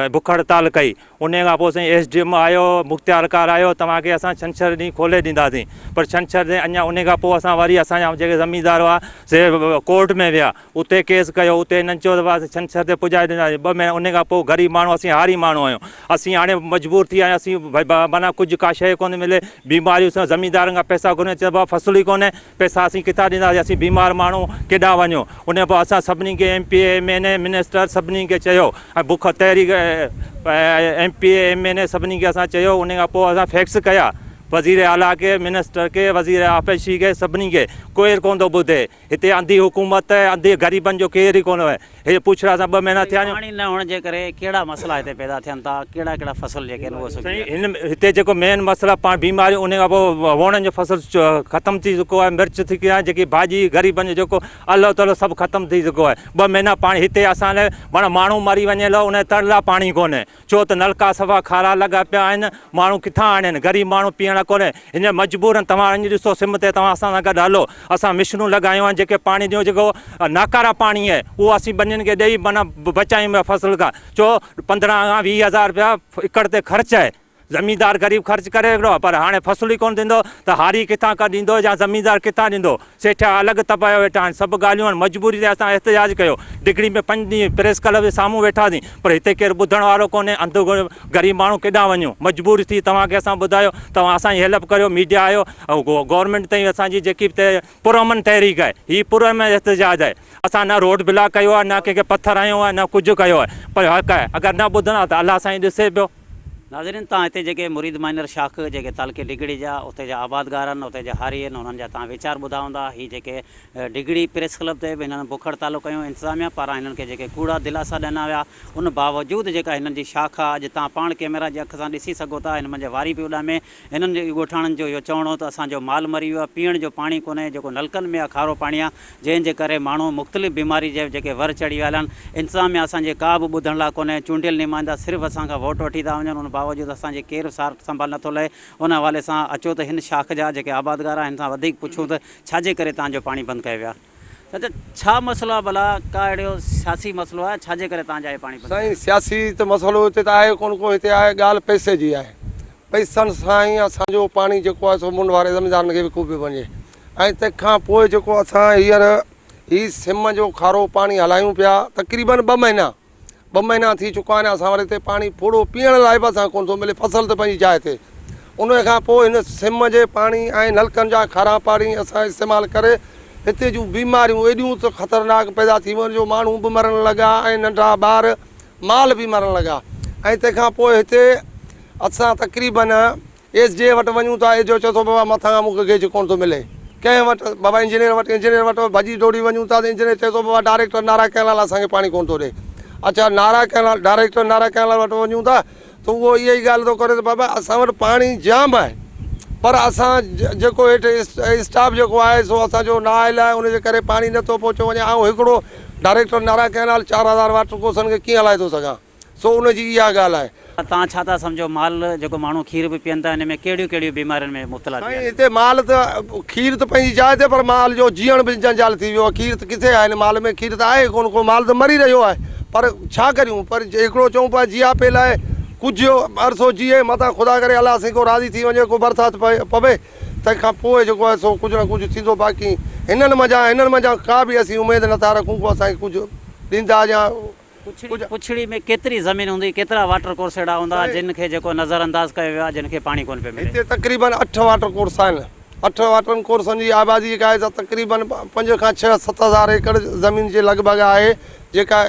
[SPEAKER 9] बुख हड़ताल कई। उन खां पोइ साईं SDM आयो, मुख़्तियारकार आयो, तव्हांखे असां छंछरु ॾींहुं खोले ॾींदासीं, पर छंछरु ॾींहुं अञा उन खां पोइ असां वरी असांजा जेके ज़मींदार हुआ से कोर्ट में विया, उते केस कयो, उते हिननि चयो त छंछरु ते पुॼाए ॾींदासीं। 2 महीना उन खां पोइ ग़रीब माण्हू असीं हारी माण्हू आहियूं। असीं हाणे मजबूर थी विया आहियूं, असीं माना कुझु का शइ कोन मिले, बीमारियूं सां ज़मींदारनि खां पैसा कोन्हे, चइबो आहे फसल ई कोन्हे, पैसा असीं किथां ॾींदासीं? असीं बीमार माण्हू केॾांहुं वञूं? उन पोइ असां सभिनी खे MP MNA मिनिस्टर सभिनी खे चयो ऐं MP MNA सभिनी खे असां चयो। उन खां पोइ असां फैक्स कया, वज़ीर आला के, मिनिस्टर के, वज़ीर आपेशी के, सभिनी खे कोई कोन थो ॿुधे। हिते अंधी हुकूमत अंधी ग़रीबनि जो केर ई कोन आहे। हे पुछड़ा सां 2 महीना थिया आहिनि।
[SPEAKER 1] पाणी न हुअण जे करे कहिड़ा मसइला हिते पैदा थियनि था, कहिड़ा कहिड़ा फसल जेके आहिनि उहे सुकी
[SPEAKER 9] साईं हिन हिते जेको मेन मसइला पाण बीमारियूं, उन खां पोइ वणनि जो फसल ख़तमु थी चुको आहे, मिर्च थी आहे, जेकी भाॼी ग़रीबनि जो जेको अलो तलो सभु ख़तमु थी चुको आहे। 2 महीना पाणी हिते असां लाइ माना माण्हू मरी वञे लो, उन तर लाइ पाणी कोन्हे, छो त नलका सफ़ा खारा लॻा पिया आहिनि। माण्हू किथां आणनि, ग़रीब माण्हू पीअण कोन्हे, हीअं मजबूर आहिनि। तव्हां अॼु ॾिसो सिम ते तव्हां असां सां गॾु हलो, असां मिशनूं लॻायूं आहिनि, जेके पाणी जो जेको नाकारा पाणी आहे उहो असीं ॿनियुनि खे ॾेई माना बचायूं फसल खां। छो 15 खां 20 हज़ार रुपया एकड़ ते ख़र्च आहे। ज़मींदार ग़रीब ख़र्च करे हिकिड़ो, पर हाणे फसल ई कोन ॾींदो त हारी किथां का ॾींदो या ज़मींदार किथां ॾींदो। सेठा अलॻि तपायो वेठा आहिनि, सभु ॻाल्हियूं आहिनि। मजबूरी ते असां एहतिजाज कयो, डिगड़ी में 5 ॾींहं प्रेस क्लब जे साम्हूं वेठासीं, पर हिते केरु ॿुधण वारो कोन्हे। अंधो ग़रीब माण्हू केॾांहुं वञूं, मजबूरी थी। तव्हांखे असां ॿुधायो, तव्हां असांजी हेल्प करियो, मीडिया आयो ऐं गवर्नमेंट ताईं असांजी जेकी पुरअमन तहरीक आहे, हीअ पुरअमन एहतिजाज आहे। असां न रोड ब्लॉक कयो आहे, न कंहिंखे पथर हयो आहे, न कुझु कयो आहे, पर हक़ आहे। अगरि न ॿुधंदा त अलाह साईं ॾिसे पियो।
[SPEAKER 1] नाज़रीन, तव्हां हिते जेके मुरीद माइनर शाख जेके तालके डिगड़ी जा उते जा आबादगार आहिनि, उते जा हारी आहिनि, उन्हनि जा तव्हां वीचार ॿुधा हूंदा। हीअ जेके डिगड़ी प्रेस क्लब ते बि हिननि बुख हड़ताल कयूं इंतिज़ामिया पारां, हिननि खे जेके कूड़ा दिलासा ॾिना विया, उन बावजूदि जेका हिननि जी शाख आहे, अॼु तव्हां पाण कैमरा जी अख सां ॾिसी सघो था, हिन मुंहिंजे वारी पियो उॾामे। हिननि जे ॻोठाणनि जो इहो चवणो त असांजो माल मरी वियो आहे, पीअण जो पाणी कोन्हे, जेको नलकनि में आहे खारो पाणी आहे, जंहिंजे करे माण्हू मुख़्तलिफ़ बीमारी जे जेके वर चढ़ी विया आहिनि। इंतिज़ामिया असांजे का बि ॿुधण लाइ कोन्हे। चूंडियल नुमाइंदा सिर्फ़ु असांखां वोट वठी था वञनि, उन बावजूदि असांजे केरु सार संभाल नथो लहे। उन हवाले सां अचो त हिन शाख जा जेके आबादगार आहिनि, हिन सां वधीक पुछूं त छाजे करे तव्हांजो पाणी बंदि कयो वियो आहे। त छा मसइलो आहे भला, का अहिड़ो सियासी मसइलो आहे, छाजे करे तव्हांजा इहे पाणी बंदि?
[SPEAKER 6] साईं सियासी त मसइलो हिते त आहे कोन को, हिते आहे ॻाल्हि पैसे जी आहे। पैसनि सां ई असांजो पाणी जेको आहे सो मुंड वारे ज़मीदारनि खे विको पियो वञे। ऐं तंहिंखां पोइ जेको असां हींअर ही सिम जो खारो पाणी हलायूं पिया, तक़रीबन 2 महीना थी चुका आहिनि। असां वरी हिते पाणी पूरो पीअण लाइ बि असांखे कोन थो मिले, फसल त पंहिंजी जाइ ते। उन खां पोइ हिन सिम जे पाणी ऐं नलकनि जा खारा पाणी असां इस्तेमालु करे हिते जूं बीमारियूं एॾियूं त ख़तरनाक पैदा थी वियूं, जो माण्हू बि मरण लॻा ऐं नंढा ॿार माल बि मरण लॻा। ऐं तंहिंखां पोइ हिते असां तक़रीबन SJ वटि वञूं था, एजो चए थो बाबा मथां खां मूंखे गेज कोन थो मिले। कंहिं वटि बाबा इंजीनियर वटि भॼी दौड़ी वञूं था, त इंजीनियर चए थो बाबा डायरेक्टर नारा कैनाल असांखे पाणी कोन थो ॾे। अच्छा, नारा कैनाल डायरेक्टर नारा कैनाल वटि वञूं था त उहो इहा ई ॻाल्हि थो करे त बाबा असां वटि पाणी जाम आहे, पर असां जेको हेठि स्टाफ जेको आहे सो असांजो न आयल आहे, उनजे करे पाणी नथो पहुचो वञे। ऐं हिकिड़ो डायरेक्टर नारा कैनाल 4000 वाटर कोर्सनि खे कीअं हलाए थो सघां, सो उनजी इहा ॻाल्हि आहे।
[SPEAKER 1] तव्हां छा था सम्झो, माल जेको माण्हू खीर बि पीअनि था, हिन में कहिड़ियूं कहिड़ियूं बीमारियुनि में मुब्तला थी
[SPEAKER 6] साईं हिते माल त खीर त पंहिंजी जाइ ते, पर माल जो जीअण बि जंजाल थी वियो आहे। खीर त किथे आहे हिन माल में, खीर त आहे कोन को, माल त मरी रहियो आहे। पर छा करियूं, पर हिकिड़ो चऊं पिया जिया पे लाइ कुझु अरसो जीए, मथां ख़ुदा करे अलाह साईं को राज़ी थी वञे, को बरसाति पवे, तंहिंखां पोइ जेको आहे सो कुझु न कुझु थींदो। बाक़ी हिननि मज़ा का बि असीं उमेदु नथा रखूं को असांखे कुझु ॾींदा या
[SPEAKER 1] पुछड़ी में केतिरी ज़मीन हूंदी, केतिरा वाटर कोर्स अहिड़ा हूंदा जिन खे जेको नज़र अंदाज़ कयो वियो आहे, जिन खे पाणी कोन पियो मिले?
[SPEAKER 6] हिते तक़रीबन 8 वाटर कोर्स आहिनि। 8 वाटर कोर्सनि जी आबादी जेका आहे तक़रीबन 5 खां 6-7 हज़ार एकड़ ज़मीन जे लॻभॻि आहे जेका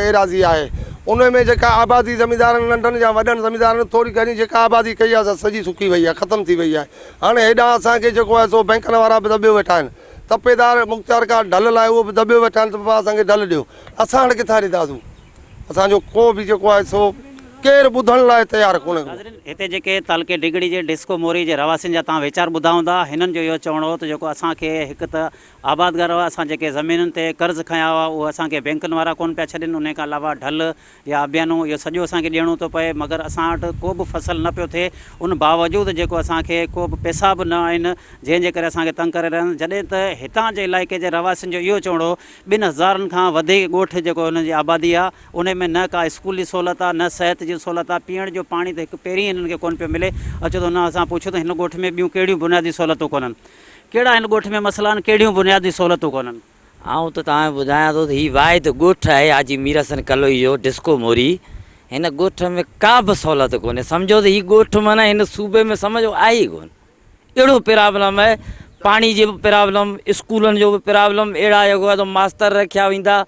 [SPEAKER 6] एराज़ी आहे। उन में जेका आबादी ज़मींदारनि नंढनि या वॾनि ज़मींदारनि थोरी घणी जेका आबादी कई आहे सॼी सुकी वई आहे, ख़तमु थी वई आहे। हाणे हेॾां असांखे जेको आहे सो बैंकनि वारा बि दॿियो वेठा आहिनि, तपेदार मुख़्तियार का ढल लाइ उहो बि दॿियो वेठा आहिनि त बाबा असांखे ढल ॾियो। असां हाणे किथां ॾींदासीं, असांजो को बि जेको आहे सो केरु ॿुधण लाइ तयारु कोन्हे।
[SPEAKER 1] हिते जेके तालके डिगड़ी जे डिस्को मोरी जे रवासियुनि जा तव्हां वीचार ॿुधा हूंदा। हिननि जो इहो चवणो हो त जेको असांखे हिकु त आबादगार हुआ, असां जेके ज़मीनुनि ते कर्ज़ु खयां हुआ उहे असांखे बैंकुनि वारा कोन पिया छॾनि, उन खां अलावा ढल या अबियानूं इहो सॼो असांखे ॾियणो थो पए, मगर असां वटि को बि फसल न पियो थिए। उन बावजूदि जेको असांखे को बि पैसा बि न आहिनि, जंहिंजे करे असांखे तंग करे रहिया आहिनि। जॾहिं त हितां जे इलाइक़े जे रवासियुनि जो इहो चवणो 2000 खां वधीक ॻोठ जेको हुनजी आबादी आहे, उन में न का स्कूली सहूलियत आहे, न सिहत जी सहूलियत आहे, पीअण जो पाणी त हिकु पहिरीं हिननि खे कोन पियो मिले। अचो त हुन असां पुछो त हिन ॻोठ में ॿियूं कहिड़ियूं बुनियादी सहूलियतूं कोन्हनि, कहिड़ा हिन ॻोठ में मसइला आहिनि, कहिड़ियूं बुनियादी सहूलियतूं कोन्हनि?
[SPEAKER 10] आउं त तव्हांखे ॿुधायां थो त हीउ वाहिद ॻोठ आहे हाजी मीर हसन कलोई जो डिस्को मोरी। हिन ॻोठ में का बि सहूलियत कोन्हे। सम्झो त हीउ ॻोठ माना हिन सूबे में सम्झो आहे ई कोन। अहिड़ो प्रॉब्लम आहे, पाणी जी बि प्रॉब्लम, स्कूलनि जो बि प्रॉब्लम, अहिड़ा जेको आहे मास्तर रखिया वेंदा,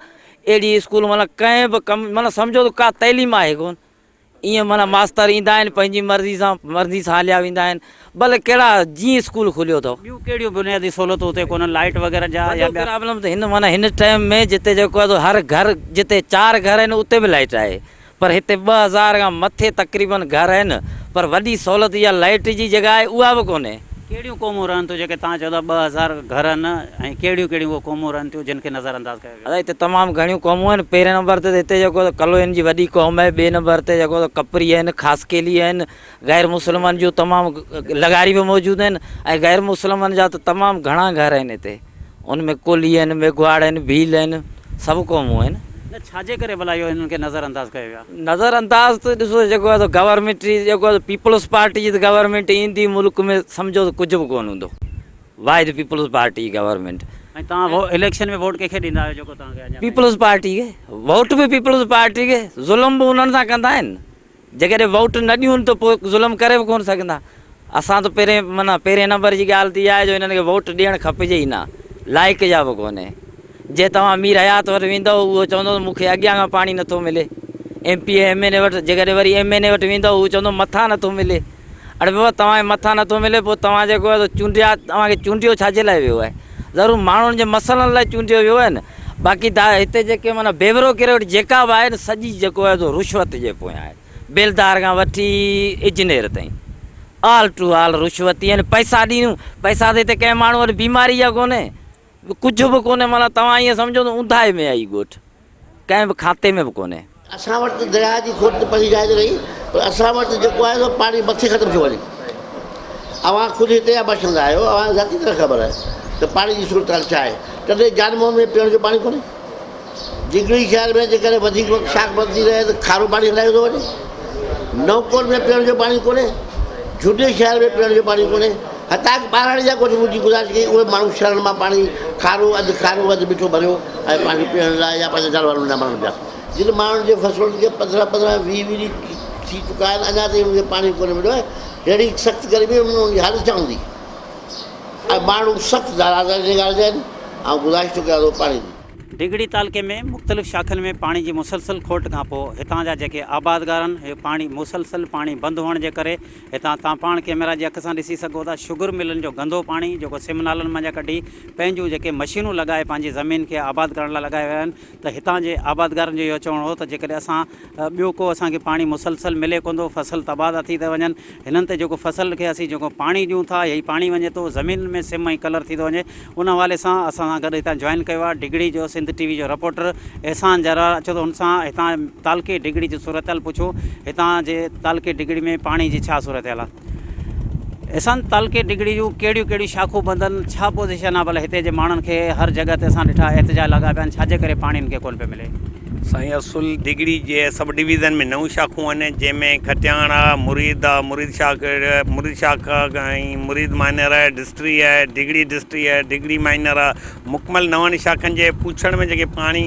[SPEAKER 10] अहिड़ी स्कूल माना कंहिं बि कमु माना सम्झो त का तइलीम आहे कोन। ईअं माना मास्तर ईंदा आहिनि पंहिंजी मर्ज़ी सां हलिया वेंदा आहिनि भले कहिड़ा जीअं स्कूल खुलियो अथव
[SPEAKER 1] ॿियूं कहिड़ियूं बुनियादी सहूलियतूं हुते कोन लाइट वग़ैरह जा या ॿिया?
[SPEAKER 10] प्रॉब्लम त हिन माना हिन टाइम में जिते जेको आहे हर घर जिते 4 घर आहिनि उते बि लाइट आहे पर हिते 2000 खां मथे तक़रीबन घर आहिनि पर वॾी सहूलियत इहा लाइट जी जॻह आहे उहा बि कोन्हे।
[SPEAKER 1] कहिड़ियूं क़ौमूं रहनि थियूं जेके तव्हां चओ था 2000 घर आहिनि ऐं कहिड़ियूं कहिड़ियूं उहे क़ौमूं रहनि थियूं जिन खे नज़रअंदाज़ कयो वियो?
[SPEAKER 10] अदा हिते तमामु घणियूं क़ौमूं आहिनि। पहिरें नंबर ते हिते जेको कलोइन जी वॾी क़ौम आहे, ॿिए नंबर ते जेको कपरी आहिनि, ख़ासकेली आहिनि, गैर मुस्लमान जूं तमामु लगारी बि मौजूदु आहिनि ऐं गैर मुस्लमान जा त तमामु घणा घर आहिनि हिते। उनमें कोली आहिनि, मेघवाड़ आहिनि, भील आहिनि, सभु क़ौमूं आहिनि।
[SPEAKER 1] न छाजे करे भला इहो हिननि खे नज़रअंदाज़ कयो वियो आहे?
[SPEAKER 10] नज़रअंदाज़ त ॾिसो जेको आहे गवर्नमेंट जेको आहे पीपल्स पार्टी जी त गवर्नमेंट ईंदी मुल्क में सम्झो त कुझु बि कोन हूंदो। वाहिद पीपल्स पार्टी गवर्नमेंट।
[SPEAKER 1] ऐं तव्हां इलेक्शन में वोट कंहिंखे ॾींदा आहियो जेको तव्हांखे अञा?
[SPEAKER 10] पीपल्स पार्टी खे वोट बि पीपल्स पार्टी खे। ज़ुल्म बि उन्हनि सां कंदा आहिनि। जेकॾहिं वोट न ॾियूं त पोइ ज़ुल्म करे बि कोन सघंदा। असां त पहिरें नंबर जी ॻाल्हि त इहा आहे जो हिननि खे वोट ॾियणु खपिजे ई न, लाइक़ जा बि कोन्हे। जे तव्हां मीर हयात वटि वेंदव उहो चवंदो मूंखे अॻियां खां पाणी नथो मिले। MP MLA वटि जेकॾहिं वरी MLA वटि वेंदव उहो चवंदो मथां नथो मिले। अड़े बाबा तव्हांखे मथां नथो मिले पोइ तव्हां जेको आहे चूंडिया तव्हांखे चूंडियो छाजे लाइ वियो आहे? ज़रूरु माण्हुनि जे मसइलनि लाइ चूंडियो वियो आहे न। बाक़ी हिते जेके माना बेवरो किरोड़ जेका बि आहे न सॼी जेको आहे रुश्वत जे पोयां आहे। बेलदार खां वठी इंजीनियर ताईं ऑल टू ऑल रुश्वत आहिनि। पैसा ॾियूं पैसा त हिते कंहिं माण्हू वटि बीमारी जा कोन्हे, कुझु बि कोन्हे। माना तव्हां ईअं सम्झो त ऊंधाए में आई ॻोठ, कंहिं बि खाते में बि कोन्हे।
[SPEAKER 11] असां वटि दरिया जी खोट पई जाए रही पर असां वटि जेको आहे पाणी मथे ख़तमु थियो वञे। अवां ख़ुदि हिते जा बसंदा आहियो, अवां ज़ाती तरह ख़बर आहे त पाणी जी सूरत हाल छा आहे। तॾहिं जानमोहन में पीअण जो पाणी कोन्हे। दिगड़ी शहर में जेकॾहिं वधीक शाख बदिली रहे त खारो पाणी हलायो थो वञे। नवकोट में पीअण जो पाणी कोन्हे। झूडे शहर में पीअण जो पाणी कोन्हे। हता ॿारहं जा कुझु मुंहिंजी गुज़ारिश कई उहे माण्हू शहर मां पाणी खारो अधु मिठो भरियो ऐं पाणी पीअण लाइ या पंहिंजे जानवरनि लाइ माण्हू पिया। जिन माण्हुनि जे फसलुनि खे 15-15 20 ॾींहं थी चुका आहिनि अञा ताईं उनखे पाणी कोन मिलियो आहे। अहिड़ी सख़्तु गर्मी में उनजी हालत छा हूंदी? ऐं माण्हू सख़्तु ॻाल्हि जा आहिनि ऐं गुज़ारिश थो कयां थो पाणी जी।
[SPEAKER 1] डिगड़ी तालुके में मुख़्तलिफ़ शाखनि में पाणी जी मुसलसल खोट खां पोइ हितां जा जेके आबादगार आहिनि हे पाणी मुसलसल पाणी बंदि हुअण जे करे हितां तव्हां पाण कैमरा जी अख सां ॾिसी सघो था शुगर मिलनि जो गंदो पाणी जेको सिम नालनि मां कढी पंहिंजूं जेके मशीनूं लॻाए पंहिंजी ज़मीन खे आबाद करण लाइ लॻाए विया आहिनि। त हितां जे आबादगारनि जो इहो चवणो हो त जेकॾहिं असां ॿियो को असांखे पाणी मुसलसल मिले कोन थो, फसल तबाह था थी था वञनि, हिननि ते जेको फसल खे असीं जेको पाणी ॾियूं था इहो पाणी वञे थो ज़मीन में सिम ऐं कलर थी थो वञे। उन हवाले सां असां सां गॾु हितां जॉइन कयो आहे डिगड़ी जो सिंध TV जो रिपोर्टर एहसान जरा। अचो त हुन सां हितां तालुके डिगड़ी जी सूरत हाल पुछो। हितां जे तालुके डिगड़ी में पाणी जी छा सूरत हाल आहे? एहसान तालुके डिगड़ी जूं कहिड़ियूं कहिड़ियूं शाखूं बंदनि, छा पोज़ीशन आहे? भले हिते जे माण्हुनि खे हर जॻह ते असां ॾिठा एहतिजाज लॻा पिया आहिनि, छाजे करे पाणी हिनखे कोन पियो मिले?
[SPEAKER 12] साईं असुल डिगड़ी जे सब डिवीज़न में 9 शाखूं आहिनि जंहिंमें खटियाण आहे, मुरीद आहे, मुरीद शाखा ऐं मुरीद माइनर आहे, डिस्ट्री आहे, डिगड़ी डिस्ट्री आहे, डिगड़ी माइनर आहे। मुकमल 9 शाखनि जे पुछण में जेके पाणी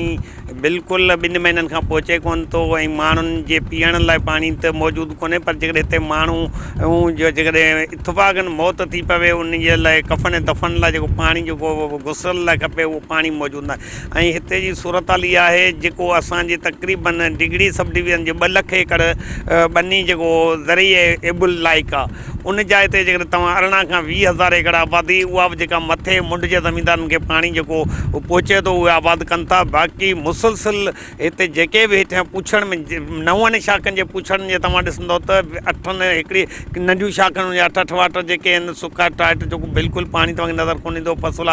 [SPEAKER 12] बिल्कुलु 2 महीननि खां पहुचे कोन थो ऐं माण्हुनि जे पीअण लाइ पाणी त मौजूदु कोन्हे। पर जेकॾहिं हिते माण्हू जो जेकॾहिं इतफ़ाक़न मौत थी पवे उन जे लाइ कफ़न दफ़न लाइ जेको पाणी जेको गुसल लाइ खपे उहो पाणी मौजूदु न आहे। ऐं हिते जी सूरत हाल इहा आहे जेको असांजे तक़रीबन डिगड़ी सब डिवीज़न जे 2 लख एकड़ बनी जेको ज़रिए एबुल लाइक आहे उन जाइ ते जेकॾहिं तव्हां 18 खां 20 हज़ार एकड़ आबादी उहा बि जेका मथे मुंड जे ज़मीनदारनि खे पाणी जेको पहुचे थो उहे आबाद कनि था। बाक़ी मुसलसिल हिते जेके बि हेठियां पुछण में 9 शाखनि जे पुछण जे तव्हां ॾिसंदव त 8 हिकिड़ी नंढियूं शाखनि 8 वाटर जेके आहिनि सुका टाइट जेको बिल्कुलु पाणी तव्हांखे नज़र कोन ईंदो। फसल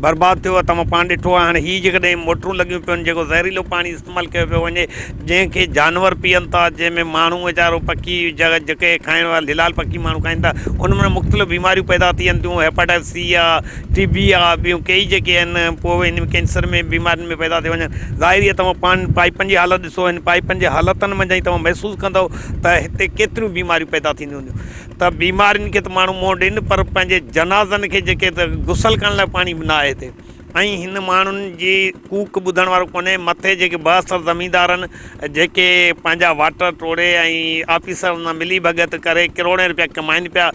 [SPEAKER 12] बर्बादु थियो आहे। तव्हां पाण ॾिठो आहे हाणे हीअ जेकॾहिं मोटरूं लॻियूं पियूं आहिनि जेको ज़हरीलो पाणी इस्तेमालु कयो पियो वञे जंहिंखे जानवर पीअनि था, जंहिंमें माण्हू वीचारो पखी जेके खाइण वारा लिलाल पखी माण्हू खाइनि था उन में मुख़्तलिफ़ बीमारियूं पैदा थियनि थियूं। हेपेटाइटिस C आहे, TB आहे, ॿियूं कई जेके आहिनि पोइ इन कैंसर में बीमारियुनि में पैदा थी वञनि। ज़ाहिर आहे तव्हां पाण पाइपनि जी हालत ॾिसो, हिन पाइपनि जे हालतनि में तव्हां महसूसु कंदव त हिते केतिरियूं बीमारियूं पैदा थींदियूं हूंदियूं। त बीमारियुनि खे त माण्हू मुंहुं ॾियनि पर पंहिंजे जनाज़नि खे जेके त गुसल करण लाइ पाणी बि न आहे हिते। ऐं हिन माण्हुनि जी कूक ॿुधण वारो कोन्हे। मथे जेके 72 ज़मींदार आहिनि जेके पंहिंजा वाटर टोड़े ऐं ऑफिसर सां मिली भगत करे करोड़े रुपया कमाइनि पिया।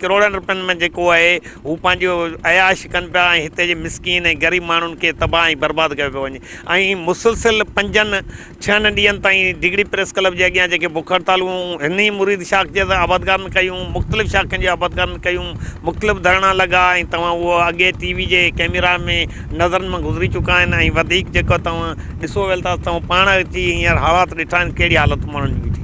[SPEAKER 12] करोड़नि रुपयनि में जेको आहे हू पंहिंजो अयाश कनि पिया ऐं हिते जे मिसकीन ऐं ग़रीब माण्हुनि खे तबाह ऐं बर्बादु कयो पियो वञे। ऐं मुसलसिल 5-6 ॾींहंनि ताईं डिग्री प्रेस क्लब जे अॻियां जेके बुख हड़तालूं हिन ई मुरीद शाख जे आबादगारनि कयूं, मुख़्तलिफ़ शाखनि जे आबादगारनि कयूं, मुख़्तलिफ़ धरणा लॻा ऐं तव्हां उहो अॻे टीवी जे कैमरा में नज़रनि मां गुज़री चुका आहिनि। ऐं वधीक जेको तव्हां ॾिसो वेल था तव्हां पाण अची हींअर हालात ॾिठा आहिनि कहिड़ी हालत माण्हुनि जी बीठी।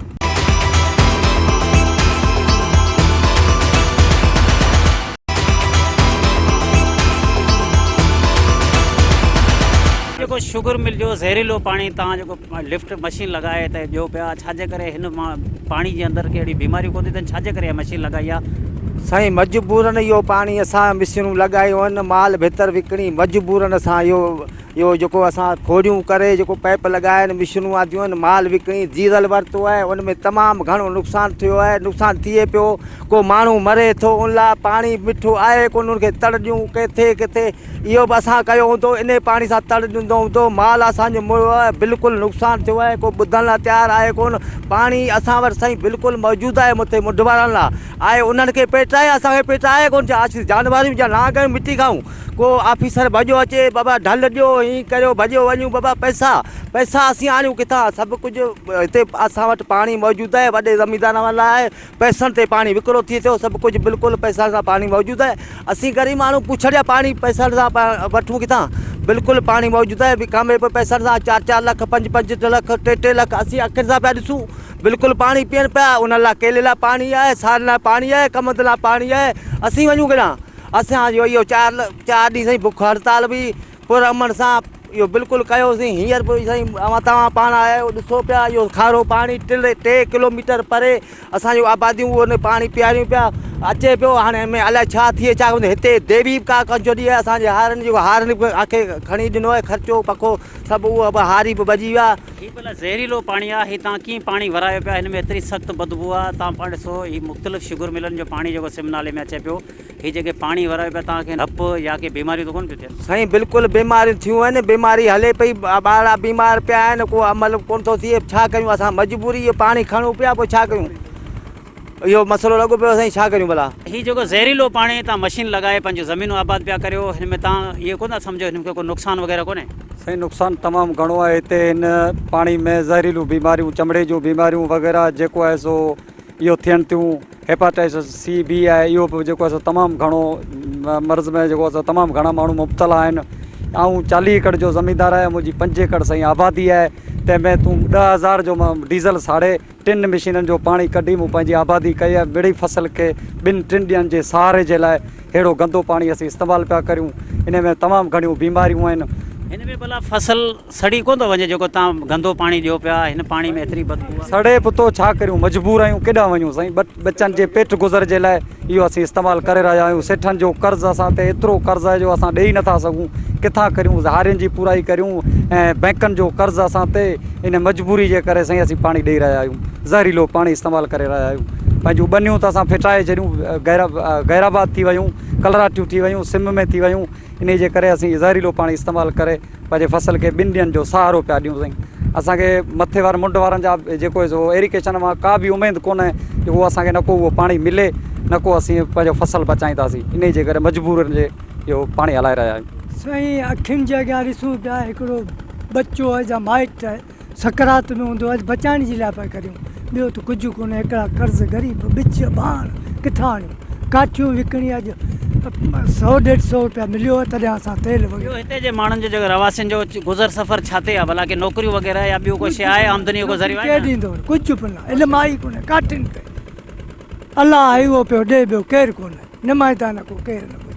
[SPEAKER 1] जेको शुगर मिल जो ज़हरीलो पाणी तव्हां जेको लिफ्ट मशीन लॻाए त ॾियो पिया, छाजे करे हिन मां पाणी जे अंदरि कहिड़ी बीमारियूं कोन थियूं थियनि, छाजे करे मशीन लॻाई आहे?
[SPEAKER 7] साईं मजबूरन इहो पाणी असां मिसिनूं लॻायूं आहिनि, माल भितर विकिणी मजबूरन सां इहो जेको असां खोड़ियूं करे जेको पाइप लॻाया आहिनि, मिशिनूं आदियूं आहिनि, माल विकिणी डीज़ल वरितो आहे, उन में तमामु घणो नुक़सानु थियो आहे, नुक़सानु थिए पियो। को माण्हू मरे थो, उन लाइ पाणी मिठो आहे कोन, उनखे तड़ ॾियूं किथे किथे, इहो बि असां कयो हूंदो, इन पाणी सां तड़ ॾींदो हूंदो। माल असांजो मुयो आहे, बिल्कुलु नुक़सानु थियो आहे, को ॿुधण लाइ तयारु आहे कोन। पाणी असां वटि साईं बिल्कुलु मौजूदु आहे, मथे मुंड वारनि लाइ आहे, उन्हनि खे पेट आहे, असांखे पेट आहे कोन। आशीष जानवरूं जा ना कयूं, मिटी खाऊं। को ऑफिसर भॼो अचे, बाबा ढल ॾियो, हीअं करियो, भॼो वञूं, बाबा पैसा असीं आणियूं किथां? सभु कुझु हिते असां वटि पाणी मौजूदु आहे, वॾे ज़मींदारनि लाइ पैसनि ते पाणी विकिरो थिए थो, सभु कुझु बिल्कुलु पैसनि सां पाणी मौजूदु आहे। असीं ग़रीब माण्हू पुछड़िया पाणी पैसनि सां वठूं किथां? बिल्कुलु पाणी मौजूदु आहे, विकामे पियो पैसनि सां, 4-4 लख, 5-5 लख, 3-3 लख असीं अखियुनि सां पिया ॾिसूं। बिल्कुलु पाणी पीअनि पिया, उन लाइ केले लाइ पाणी आहे, साल लाइ पाणी आहे, कमंद लाइ पाणी आहे, असीं वञूं केॾां? असांजो इहो 4 ॾींहं साईं बुख हड़ताल बि पुरअमन सां इहो बिल्कुलु कयोसीं। हींअर बि साईं तव्हां पाण आयो ॾिसो पिया, इहो खारो पाणी 3 किलोमीटर परे असांजूं आबादियूं उन पाणी पीआरियूं पिया अचे पियो। हाणे में अलाए छा थिए छा कोन्हे। हिते देवी का कंजोड़ी आहे, असांजे हारनि जेको हारनि बि आखे खणी ॾिनो आहे, ख़र्चो पको सभु उहो बि हारी बि बची विया।
[SPEAKER 1] हीअ भला ज़हरीलो पाणी आहे, हीअ तव्हां कीअं पाणी वरायो पिया? हिन में एतिरी सख़्तु बदबू आहे। तव्हां पाण ॾिसो, हीअ मुख़्तलिफ़ शुगर मिलनि जो पाणी जेको सिमनाले में अचे पियो, हीअ जेके पाणी वरायो पिया, तव्हांखे डपु या के बीमारियूं त कोन थियूं थियनि?
[SPEAKER 7] साईं बिल्कुलु बीमारियूं थियूं आहिनि, बीमारी हले पई, ॿार बीमार पिया आहिनि, को अमल कोन थो थिए। छा कयूं असां? मजबूरी इहो पाणी खणूं पिया, पोइ छा कयूं? इहो मसइलो लॻो पियो साईं, छा कयूं भला?
[SPEAKER 1] हीअ जेको ज़हरीलो पाणी तव्हां मशीन लॻाए पंहिंजूं ज़मीनूं आबाद पिया करियो, हिन में तव्हां इहो कोन था सम्झो हिन में को नुक़सानु वग़ैरह कोन्हे?
[SPEAKER 13] साईं नुक़सानु तमामु घणो आहे। हिते हिन पाणी में ज़हरीलूं बीमारियूं, चमड़े जूं बीमारियूं वग़ैरह जेको आहे सो इहो थियनि थियूं। हेपाटाइटिस C, B आहे, इहो बि जेको आहे सो तमामु घणो मर्ज़ में जेको आहे तमामु घणा माण्हू मुब्तला आहिनि। ऐं 40 एकड़ जो ज़मीनदार आहे, मुंहिंजी 5 एकड़ साईं आबादी आहे। तंहिंमें तूं 10,000 जो मां डीज़ल 3.5 मशीननि जो पाणी कढी मूं पंहिंजी आबादी कई आहे। बिड़ी फसल खे 2-3 ॾींहंनि जे सहारे जे लाइ अहिड़ो गंदो पाणी असीं इस्तेमालु पिया करियूं। इन में तमामु घणियूं बीमारियूं आहिनि।
[SPEAKER 1] हिन में भला फसल सड़ी कोन थो वञे जेको तव्हां गंदो पाणी ॾियो पिया? हिन पाणी में एतिरी बदबू आहे।
[SPEAKER 13] सड़े पुतो छा करियूं, मजबूर आहियूं, केॾां वञूं साईं? बच्चनि जे पेट गुज़र जे लाइ इहो असीं इस्तेमालु करे रहिया आहियूं। सेठनि जो कर्ज़ु असां ते एतिरो कर्ज़ु आहे जो असां ॾेई नथा सघूं, किथां करियूं? हारियुनि जी पूराई करियूं ऐं बैंकनि जो कर्ज़ु असां ते, इन मजबूरी जे करे साईं असीं पाणी ॾेई रहिया आहियूं, ज़हरीलो पाणी इस्तेमालु करे रहिया आहियूं। पंहिंजूं ॿनियूं त असां फिटाए छॾियूं, गैराबाद थी वियूं, कलराटियूं थी वियूं, सिम में थी वियूं। इन जे करे असीं ज़हरीलो पाणी इस्तेमालु करे पंहिंजे फसल खे 2 ॾींहंनि जो सहारो पिया ॾियूं साईं। असांखे मथे वारे मुंड वारनि जा जेको सो एरिगेशन मां का बि उमेदु कोन्हे कि उहो असांखे न को उहो पाणी मिले, न को असीं पंहिंजो फसल बचाईंदासीं। इन जे करे मजबूरनि जे इहो पाणी हलाए रहिया आहियूं।
[SPEAKER 8] साईं अखियुनि जे अॻियां ॾिसूं पिया, हिकिड़ो बच्चो आहे जा माइट सकरात में हूंदो, अॼु बचाइण जे लाइ पिया करियूं, ॿियो त कुझु कोन्हे। हिकिड़ा कर्ज़ ग़रीब बिच ॿार किथां आणियूं? काठियूं विकिणी अॼु 100-150 रुपया मिलियो आहे, तॾहिं असां तेल वग़ैरह।
[SPEAKER 1] हिते जे माण्हुनि जो जेको रवासियुनि जो गुज़र सफ़र छा ते आहे भला? की नौकरियूं वग़ैरह या ॿियो कोई शइ आहे, आमदनी जो ज़रियो आहे?
[SPEAKER 8] केरु ॾींदो? कुझु बि न, इल्मु ई कोन्हे काठियुनि ते। अलाह आयो पियो ॾे, ॿियो केरु कोन्हे, निमाइता न को केरु न कुझु।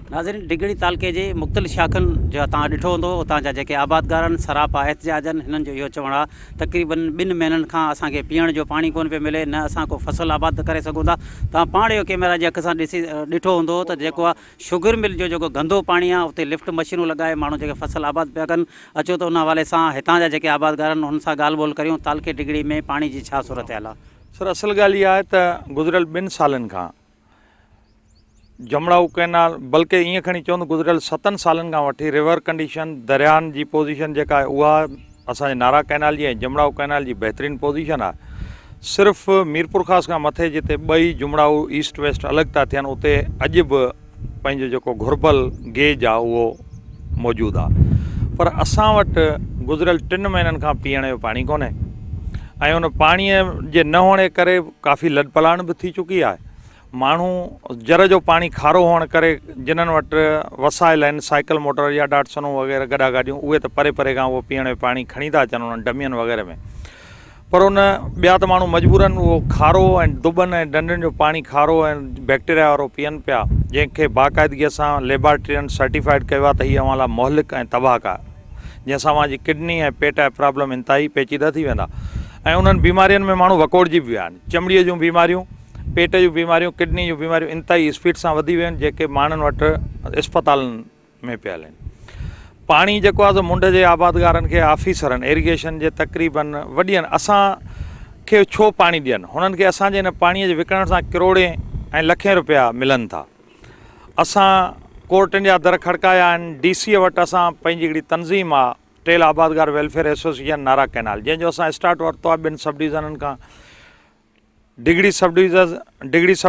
[SPEAKER 1] नाज़रीन, डिगड़ी तालके जे मुख़्तलिफ़ शाखनि जो तव्हां ॾिठो हूंदो, उतां जा जेके आबादगार आहिनि, सरापा एहतिजाज आहिनि, हिननि जो इहो चवणु आहे तक़रीबन 2 महीननि खां असांखे पीअण जो पाणी कोन पियो मिले, न असां को फसल आबाद करे सघूं था। तव्हां पाण इहो कैमरा जे अख सां ॾिठो हूंदो त जेको आहे शुगर मिल जो जेको गंदो पाणी आहे, उते लिफ्ट मशीनूं लॻाए माण्हू जेके फसल आबाद पिया कनि। अचो त उन हवाले सां हितां जा जेके आबादगार आहिनि हुन सां ॻाल्हि ॿोल करियूं, तालके डिगड़ी में पाणी जी छा सूरत हाल आहे?
[SPEAKER 14] सर असल ॻाल्हि इहा आहे त गुज़िरियल 2 सालनि खां
[SPEAKER 9] जमड़ाऊ कैनाल बल्कि ईअं खणी चवंदो गुज़िरियल 7 सालनि खां वठी रिवर कंडीशन दरियानि जी पोज़ीशन जेका आहे उहा असांजे नारा कैनाल जी ऐं जमड़ाऊ कैनाल जी बहितरीनु पोज़ीशन आहे। सिर्फ़ु मीरपुर ख़ास खां मथे जिते ॿई जुमड़ाऊ ईस्ट वेस्ट अलॻि था थियनि उते अॼु बि पंहिंजो जेको घुर्बल गेज आहे उहो मौजूदु आहे। पर असां वटि गुज़िरियल 3 महीननि खां पीअण जो पाणी कोन्हे ऐं उन पाणीअ जे न हुअण करे काफ़ी लॾपलाण बि थी चुकी आहे। माण्हू जर जो पाणी खारो हुअण करे जिन्हनि वटि वसाइल आहिनि साइकिल मोटर या डाटसनूं वग़ैरह गॾा गाॾियूं उहे त परे परे खां उहो पीअण जो पाणी खणी था अचनि उन्हनि डमियनि वग़ैरह में। पर उन ॿिया त माण्हू मजबूरनि उहो खारो ऐं दुबनि ऐं डंडियुनि जो पाणी खारो ऐं बैक्टीरिया वारो पीअनि पिया, जंहिंखे बाक़ाइदगीअ सां लेबॉरेटरीअनि सर्टिफाइड कयो आहे त हीअ अव्हां लाइ मोहलिक ऐं तबाहक आहे, जंहिंसां अव्हांजी किडनी ऐं पेट जा प्रॉब्लम इंतिहाई पेचीदा थी वेंदा। ऐं उन्हनि बीमारियुनि में माण्हू वकोड़जी बि विया आहिनि। चमड़ीअ जूं बीमारियूं, पेट जूं बीमारियूं, किडनी जूं बीमारियूं इंतिहाई स्पीड सां वधी वियूं आहिनि, जेके माण्हुनि वटि इस्पतालनि में पियल आहिनि। पाणी जेको आहे मुंड जे आबादगारनि खे ऑफिसरनि इरिगेशन जे तक़रीबन वॾियनि असांखे छो पाणी ॾियनि, हुननि खे असांजे हिन पाणीअ जे विकिणण सां करोड़े ऐं लखे रुपया मिलनि था। असां कोर्टनि जा दर खड़काया आहिनि। DCअ वटि असां पंहिंजी हिकिड़ी तनज़ीम आहे टेल आबादगार वेलफेयर एसोसिएशन नारा कैनाल, जंहिंजो असां स्टार्ट वरितो आहे 2 सब डिवीज़ननि खां। डिगड़ी सब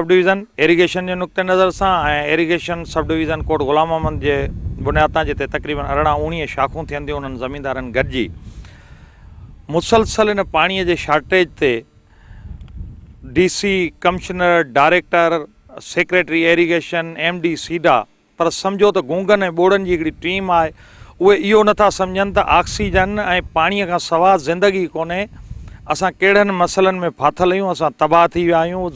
[SPEAKER 9] डिवीज़न इरिगेशन जे नुक़्ते नज़र सां ऐं इरिगेशन सब डिवीज़न कोट ग़ुलाम मोहम्मद जे बुनियाद तां जिते तक़रीबन 18-19 शाखूं थियनि थियूं उन्हनि ज़मींदारनि गॾिजी मुसलसल इन पाणीअ जे शार्टेज ते DC, commissioner, director, secretary irrigation, MD SIDA, पर सम्झो त गूंगनि ऐं ॿोड़नि जी हिकिड़ी टीम आहे। उहे इहो नथा सम्झनि त ऑक्सीजन ऐं पाणीअ खां सवाइ ज़िंदगी कोन्हे। असां कहिड़नि मसइलनि में फाथल आहियूं, असां तबाह थी विया आहियूं,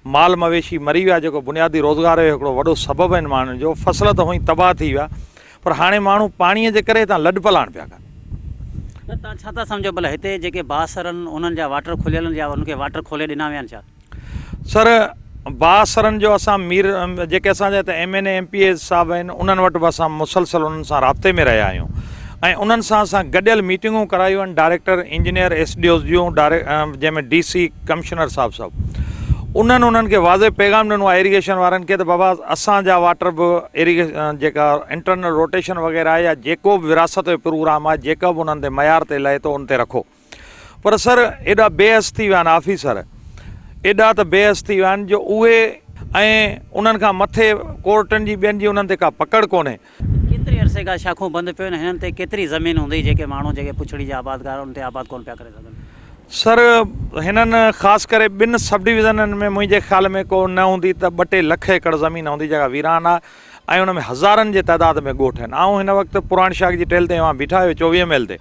[SPEAKER 9] माल मवेशी मरी विया जेको बुनियादी रोज़गार जो हिकिड़ो वॾो सबबु आहिनि माण्हुनि जो, फसल त हुई तबाह थी विया। पर हाणे माण्हू पाणीअ जे करे हितां लॾपलाण पिया कनि।
[SPEAKER 1] त तव्हां छा था सम्झो भला हिते जेके बासरनि उन्हनि जा वाटर खुलियल या उनखे वाटर खोले ॾिना विया आहिनि छा?
[SPEAKER 9] सर बासरनि जो असां जेके असांजा हिते MNA MPA साहिब आहिनि उन्हनि वटि बि असां मुसलसल उन्हनि सां राब्ते में रहिया आहियूं ऐं उन्हनि सां असां गॾियल मीटिंगूं करायूं आहिनि, डायरेक्टर इंजीनियर SDOs जूं, जंहिंमें DC कमिश्नर साहिब सभु उन्हनि खे वाज़े पैगाम ॾिनो आहे इरिगेशन वारनि खे त बाबा असांजा वाटर बि इरिगेशन जेका इंटरनल रोटेशन वग़ैरह आहे या जेको बि विरासत जो प्रोग्राम आहे जेका बि उन्हनि ते मयार ते लहे थो उन ते रखो। पर सर एॾा बेहस थी विया आहिनि ऑफिसर, एॾा त बेहस थी विया आहिनि जो उहे ऐं उन्हनि खां मथे कोर्टनि जी ॿियनि जी उन्हनि ते का पकड़ कोन्हे।
[SPEAKER 1] केतिरे अरसे खां शाखूं बंदि पियूं आहिनि, हिननि ते केतिरी ज़मीन हूंदी जेके माण्हू जेके पुछड़ी जा आबादगार उन ते आबाद कोन पिया करे सघनि?
[SPEAKER 9] सर हिननि ख़ासि करे 2 सब डिवीज़ननि में मुंहिंजे ख़्याल में को न हूंदी त 2-2 लख एकड़ ज़मीन हूंदी जेका वीरान आहे ऐं उन में हज़ारनि जे तइदाद में ॻोठ आहिनि। ऐं हिन वक़्तु पुराणी शाख जी टेल ते मां बीठा आहियो 24 मैल ते,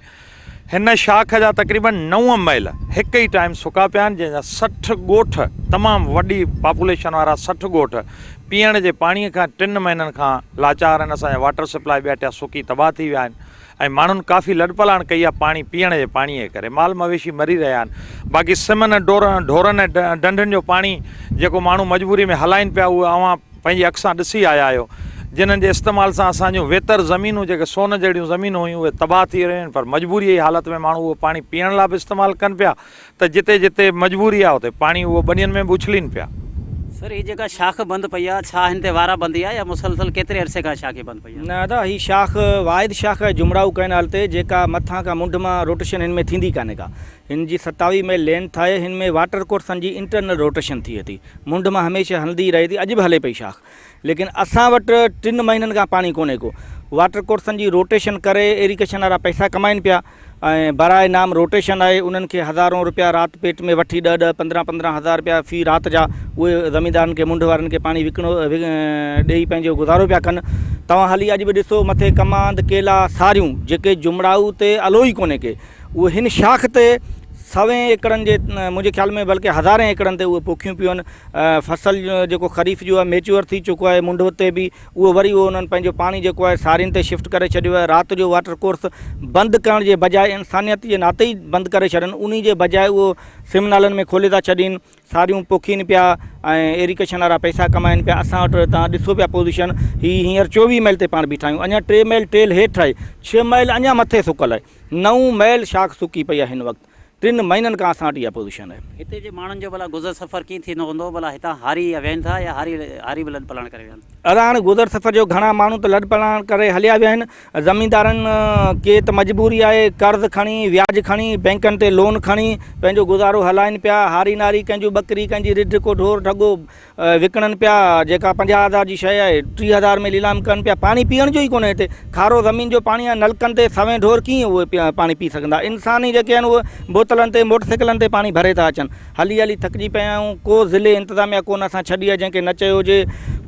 [SPEAKER 9] हिन शाख जा तक़रीबन 9 मैल हिक ई टाइम सुका पिया आहिनि, जंहिंजा 60 ॻोठ तमामु वॾी पॉपुलेशन वारा 60 ॻोठ पीअण जे पाणीअ खां 3 महीननि खां लाचार आहिनि। असांजा वाटर सप्लाई ॿिया टिया सुकी तबाह थी विया आहिनि ऐं माण्हुनि काफ़ी लॾपलाण कई आहे पाणी पीअण जे पाणीअ जे करे। माल मवेशी मरी रहिया आहिनि। बाक़ी सिमन ढोरनि ऐं डंडियुनि जो पाणी जेको माण्हू मजबूरी में हलाइनि पिया उहे अव्हां पंहिंजी अख सां ॾिसी आया आहियो, जिन्हनि जे इस्तेमाल सां असांजूं वेतर ज़मीनूं जेके सोन जहिड़ियूं ज़मीनूं हुयूं उहे तबाह थी रहियूं आहिनि। पर मजबूरीअ जी हालत में माण्हू उहो पाणी पीअण लाइ बि इस्तेमालु कनि पिया, त जिते जिते मजबूरी आहे उते पाणी उहो ॿनियनि में बि उछलीनि पिया।
[SPEAKER 1] सर हीअ जेका शाख बंदि पई आहे छा हिन ते वारा बंदी आहे या मुसलसल केतिरे अरसे खां शाख बंदि पई आहे?
[SPEAKER 14] न दादा ही शाख वाहिद शाख आहे जुमड़ाऊ कैनाल ते जेका मथां खां मुंड मां रोटेशन हिन में थींदी कान्हे का। हिन जी 27 में लेन ठाहे हिन में वाटर कोर्सनि जी इंटरनल रोटेशन थिए थी, मुंड मां हमेशह हलंदी रहे थी, अॼु बि हले पई शाख। लेकिन असां वटि 3 महीननि खां पाणी कोन्हे को। वाटर कोर्सनि जी रोटेशन करे इरिगेशन वारा पैसा कमाइनि पिया ऐं बराए नाम रोटेशन आहे, उन्हनि खे हज़ारों रुपया राति पेट में वठी 10-10, 15-15 हज़ार रुपया फ़ी राति जा उहे ज़मींदारनि खे मुंड वारनि खे पाणी विकिणो ॾेई पंहिंजो गुज़ारो पिया कनि। तव्हां हली अॼु बि ॾिसो मथे कमांद केला सारियूं जेके जुमड़ाऊ ते अलो ई कोन्हे के, उहे हिन शाख ते 100 एकड़नि जे मुंहिंजे ख़्याल में बल्कि 1000 एकड़नि ते उहे पोखियूं पियूं आहिनि। फसल जेको ख़रीफ़ जो आहे मेच्योर थी चुको आहे, मुंड हुते बि उहो वरी उहो उन्हनि पंहिंजो पाणी जेको आहे सारियुनि ते शिफ्ट करे छॾियो आहे। राति जो वाटर कोर्स बंदि करण जे बजाए इंसानियत जे नाते ई बंदि करे छॾनि, उन जे बजाए उहो सिमनालनि में खोले था छॾीनि, सारियूं पोखीनि पिया ऐं इरिगेशन वारा पैसा कमाइनि पिया। असां वटि तव्हां ॾिसो पिया पोज़ीशन हींअर 24 मैल ते पाण बीठा आहियूं, अञा 3 मैल टेल हेठि आहे, 6 मैल अञा मथे सुकल आहे, 9 मैल शाख सुकी पई आहे हिन वक़्तु। 3 महीननि खां असां वटि इहा पोज़ीशन आहे।
[SPEAKER 1] हिते जे माण्हुनि जो भला गुज़र सफ़र कीअं थींदो हूंदो, भला हितां हारी वेहनि था या हारी बि लॾ पलाण करे विया आहिनि?
[SPEAKER 14] अदा हाणे गुज़र सफ़र जो घणा माण्हू त लॾ पलाण करे हलिया विया आहिनि। ज़मीनदारनि के त मजबूरी आहे, कर्ज़ खणी व्याज खणी बैंकनि ते लोन खणी पंहिंजो गुज़ारो हलाइनि पिया। हारी नारी कंहिंजो ॿकरी कंहिंजी रिढ को ढोर ढगो विकिणनि पिया, जेका 50,000 जी शइ आहे 30,000 में लीलाम कनि पिया। पाणी पीअण जो ई कोन्हे हिते, खारो ज़मीन जो पाणी आहे, नलकनि ते सवें ढोर कीअं उहे पाणी पी सघंदा। इंसान ई जेके आहिनि उहे बोतलनि ते मोटरसाइकिलनि ते पाणी भरे था अचनि। हली हली थकिजी पिया आहियूं। को ज़िले इंतिज़ामिया कोन असां छॾी आहे जंहिंखे न चयो हुजे।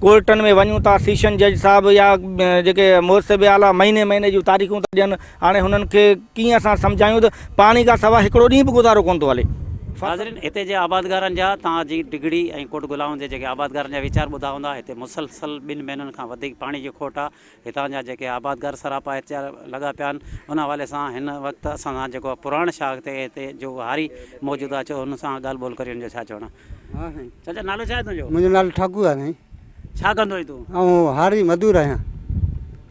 [SPEAKER 14] कोर्टनि में वञूं था, सेशन जज साहिबु या जेके मुहसिब आला महीने महीने जूं तारीख़ूं था ॾियनि। हाणे हुननि खे कीअं असां सम्झायूं त पाणी खां सवाइ हिकिड़ो ॾींहुं बि गुज़ारो कोन थो हले।
[SPEAKER 1] हाज़िरिन, हिते जे आबादगारनि जा तव्हांजी डिगड़ी ऐं कोट गुलाम जे जेके आबादगारनि जा वीचार ॿुधा हूंदा। हिते मुसलसल 2 महीननि खां वधीक पाणी जी खोट आहे। हितां जा जेके आबादगार सरापा हिते लॻा पिया आहिनि, उन हवाले सां हिन वक़्तु असां सां जेको पुराण शाख ते हिते जो हारी मौजूदु आहे, हुन सां ॻाल्हि ॿोल करे हुनजो छा चवणु आहे? चाचा नालो छा आहे तुंहिंजो?
[SPEAKER 7] मुंहिंजो नालो ठाकू आहे साईं।
[SPEAKER 1] छा कंदो आहीं तूं?
[SPEAKER 7] ऐं हारी मज़दूर आहियां।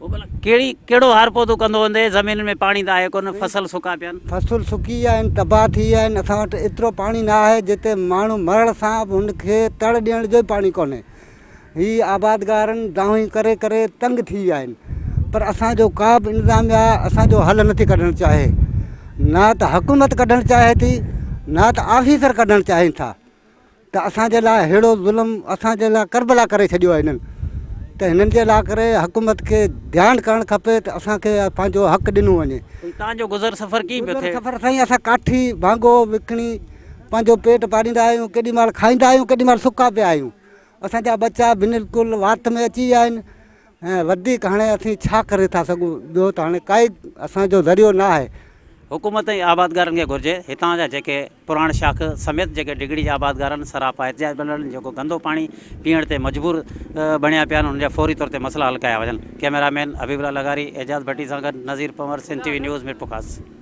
[SPEAKER 1] पोइ भला कहिड़ो हार पोइ तूं कंदो हूंदे? ज़मीन में पाणी त आहे कोन, फसल सुका पिया आहिनि।
[SPEAKER 7] फसल सुकी आहिनि, तबाह थी विया आहिनि। असां वटि एतिरो पाणी न आहे जिते माण्हू मरण सां बि हुनखे तड़ ॾियण जो ई पाणी कोन्हे। हीअ आबादगारनि दांही करे करे तंग थी विया आहिनि, पर असांजो का बि इंतिज़ामिया असांजो हल नथी कढणु चाहे। न त हुकूमत कढणु चाहे थी, न त ऑफिसर कढणु चाहिनि था। त असांजे लाइ अहिड़ो ज़ुल्म असांजे लाइ करबला करे छॾियो आहे हिननि। त हिननि जे लाइ करे हुकूमत खे ध्यानु करणु खपे त असांखे पंहिंजो हक़ु ॾिनो वञे।
[SPEAKER 1] तव्हांजो गुज़र सफ़र कीअं पियो थिए?
[SPEAKER 7] सफ़र साईं असां काठी भांगो विकिणी पंहिंजो पेट पालींदा आहियूं। केॾी महिल खाईंदा आहियूं, केॾी महिल सुका पिया आहियूं। असांजा बच्चा बिल्कुलु वात में अची विया आहिनि। ऐं वधीक हाणे असीं छा करे था सघूं? ॿियो त हाणे काई असांजो ज़रियो न आहे।
[SPEAKER 1] हुकूमत ऐं आबादगारनि खे घुरिजे हितां जा जेके पुराण शाख समेत जेके डिगड़ी जा आबादगारनि सरापा एहतियात बनल जेको गंदो पाणी पीअण ते मजबूर बणिया पिया आहिनि, हुनजा फौरी तौर ते मसला हल कया वञनि। कैमरामैन हबीबुल्लाह लगारी, एजाज़ भट्टी सां गॾु नज़ीर पंवर, सिंध TV न्यूज़ मिरपुर ख़ासि।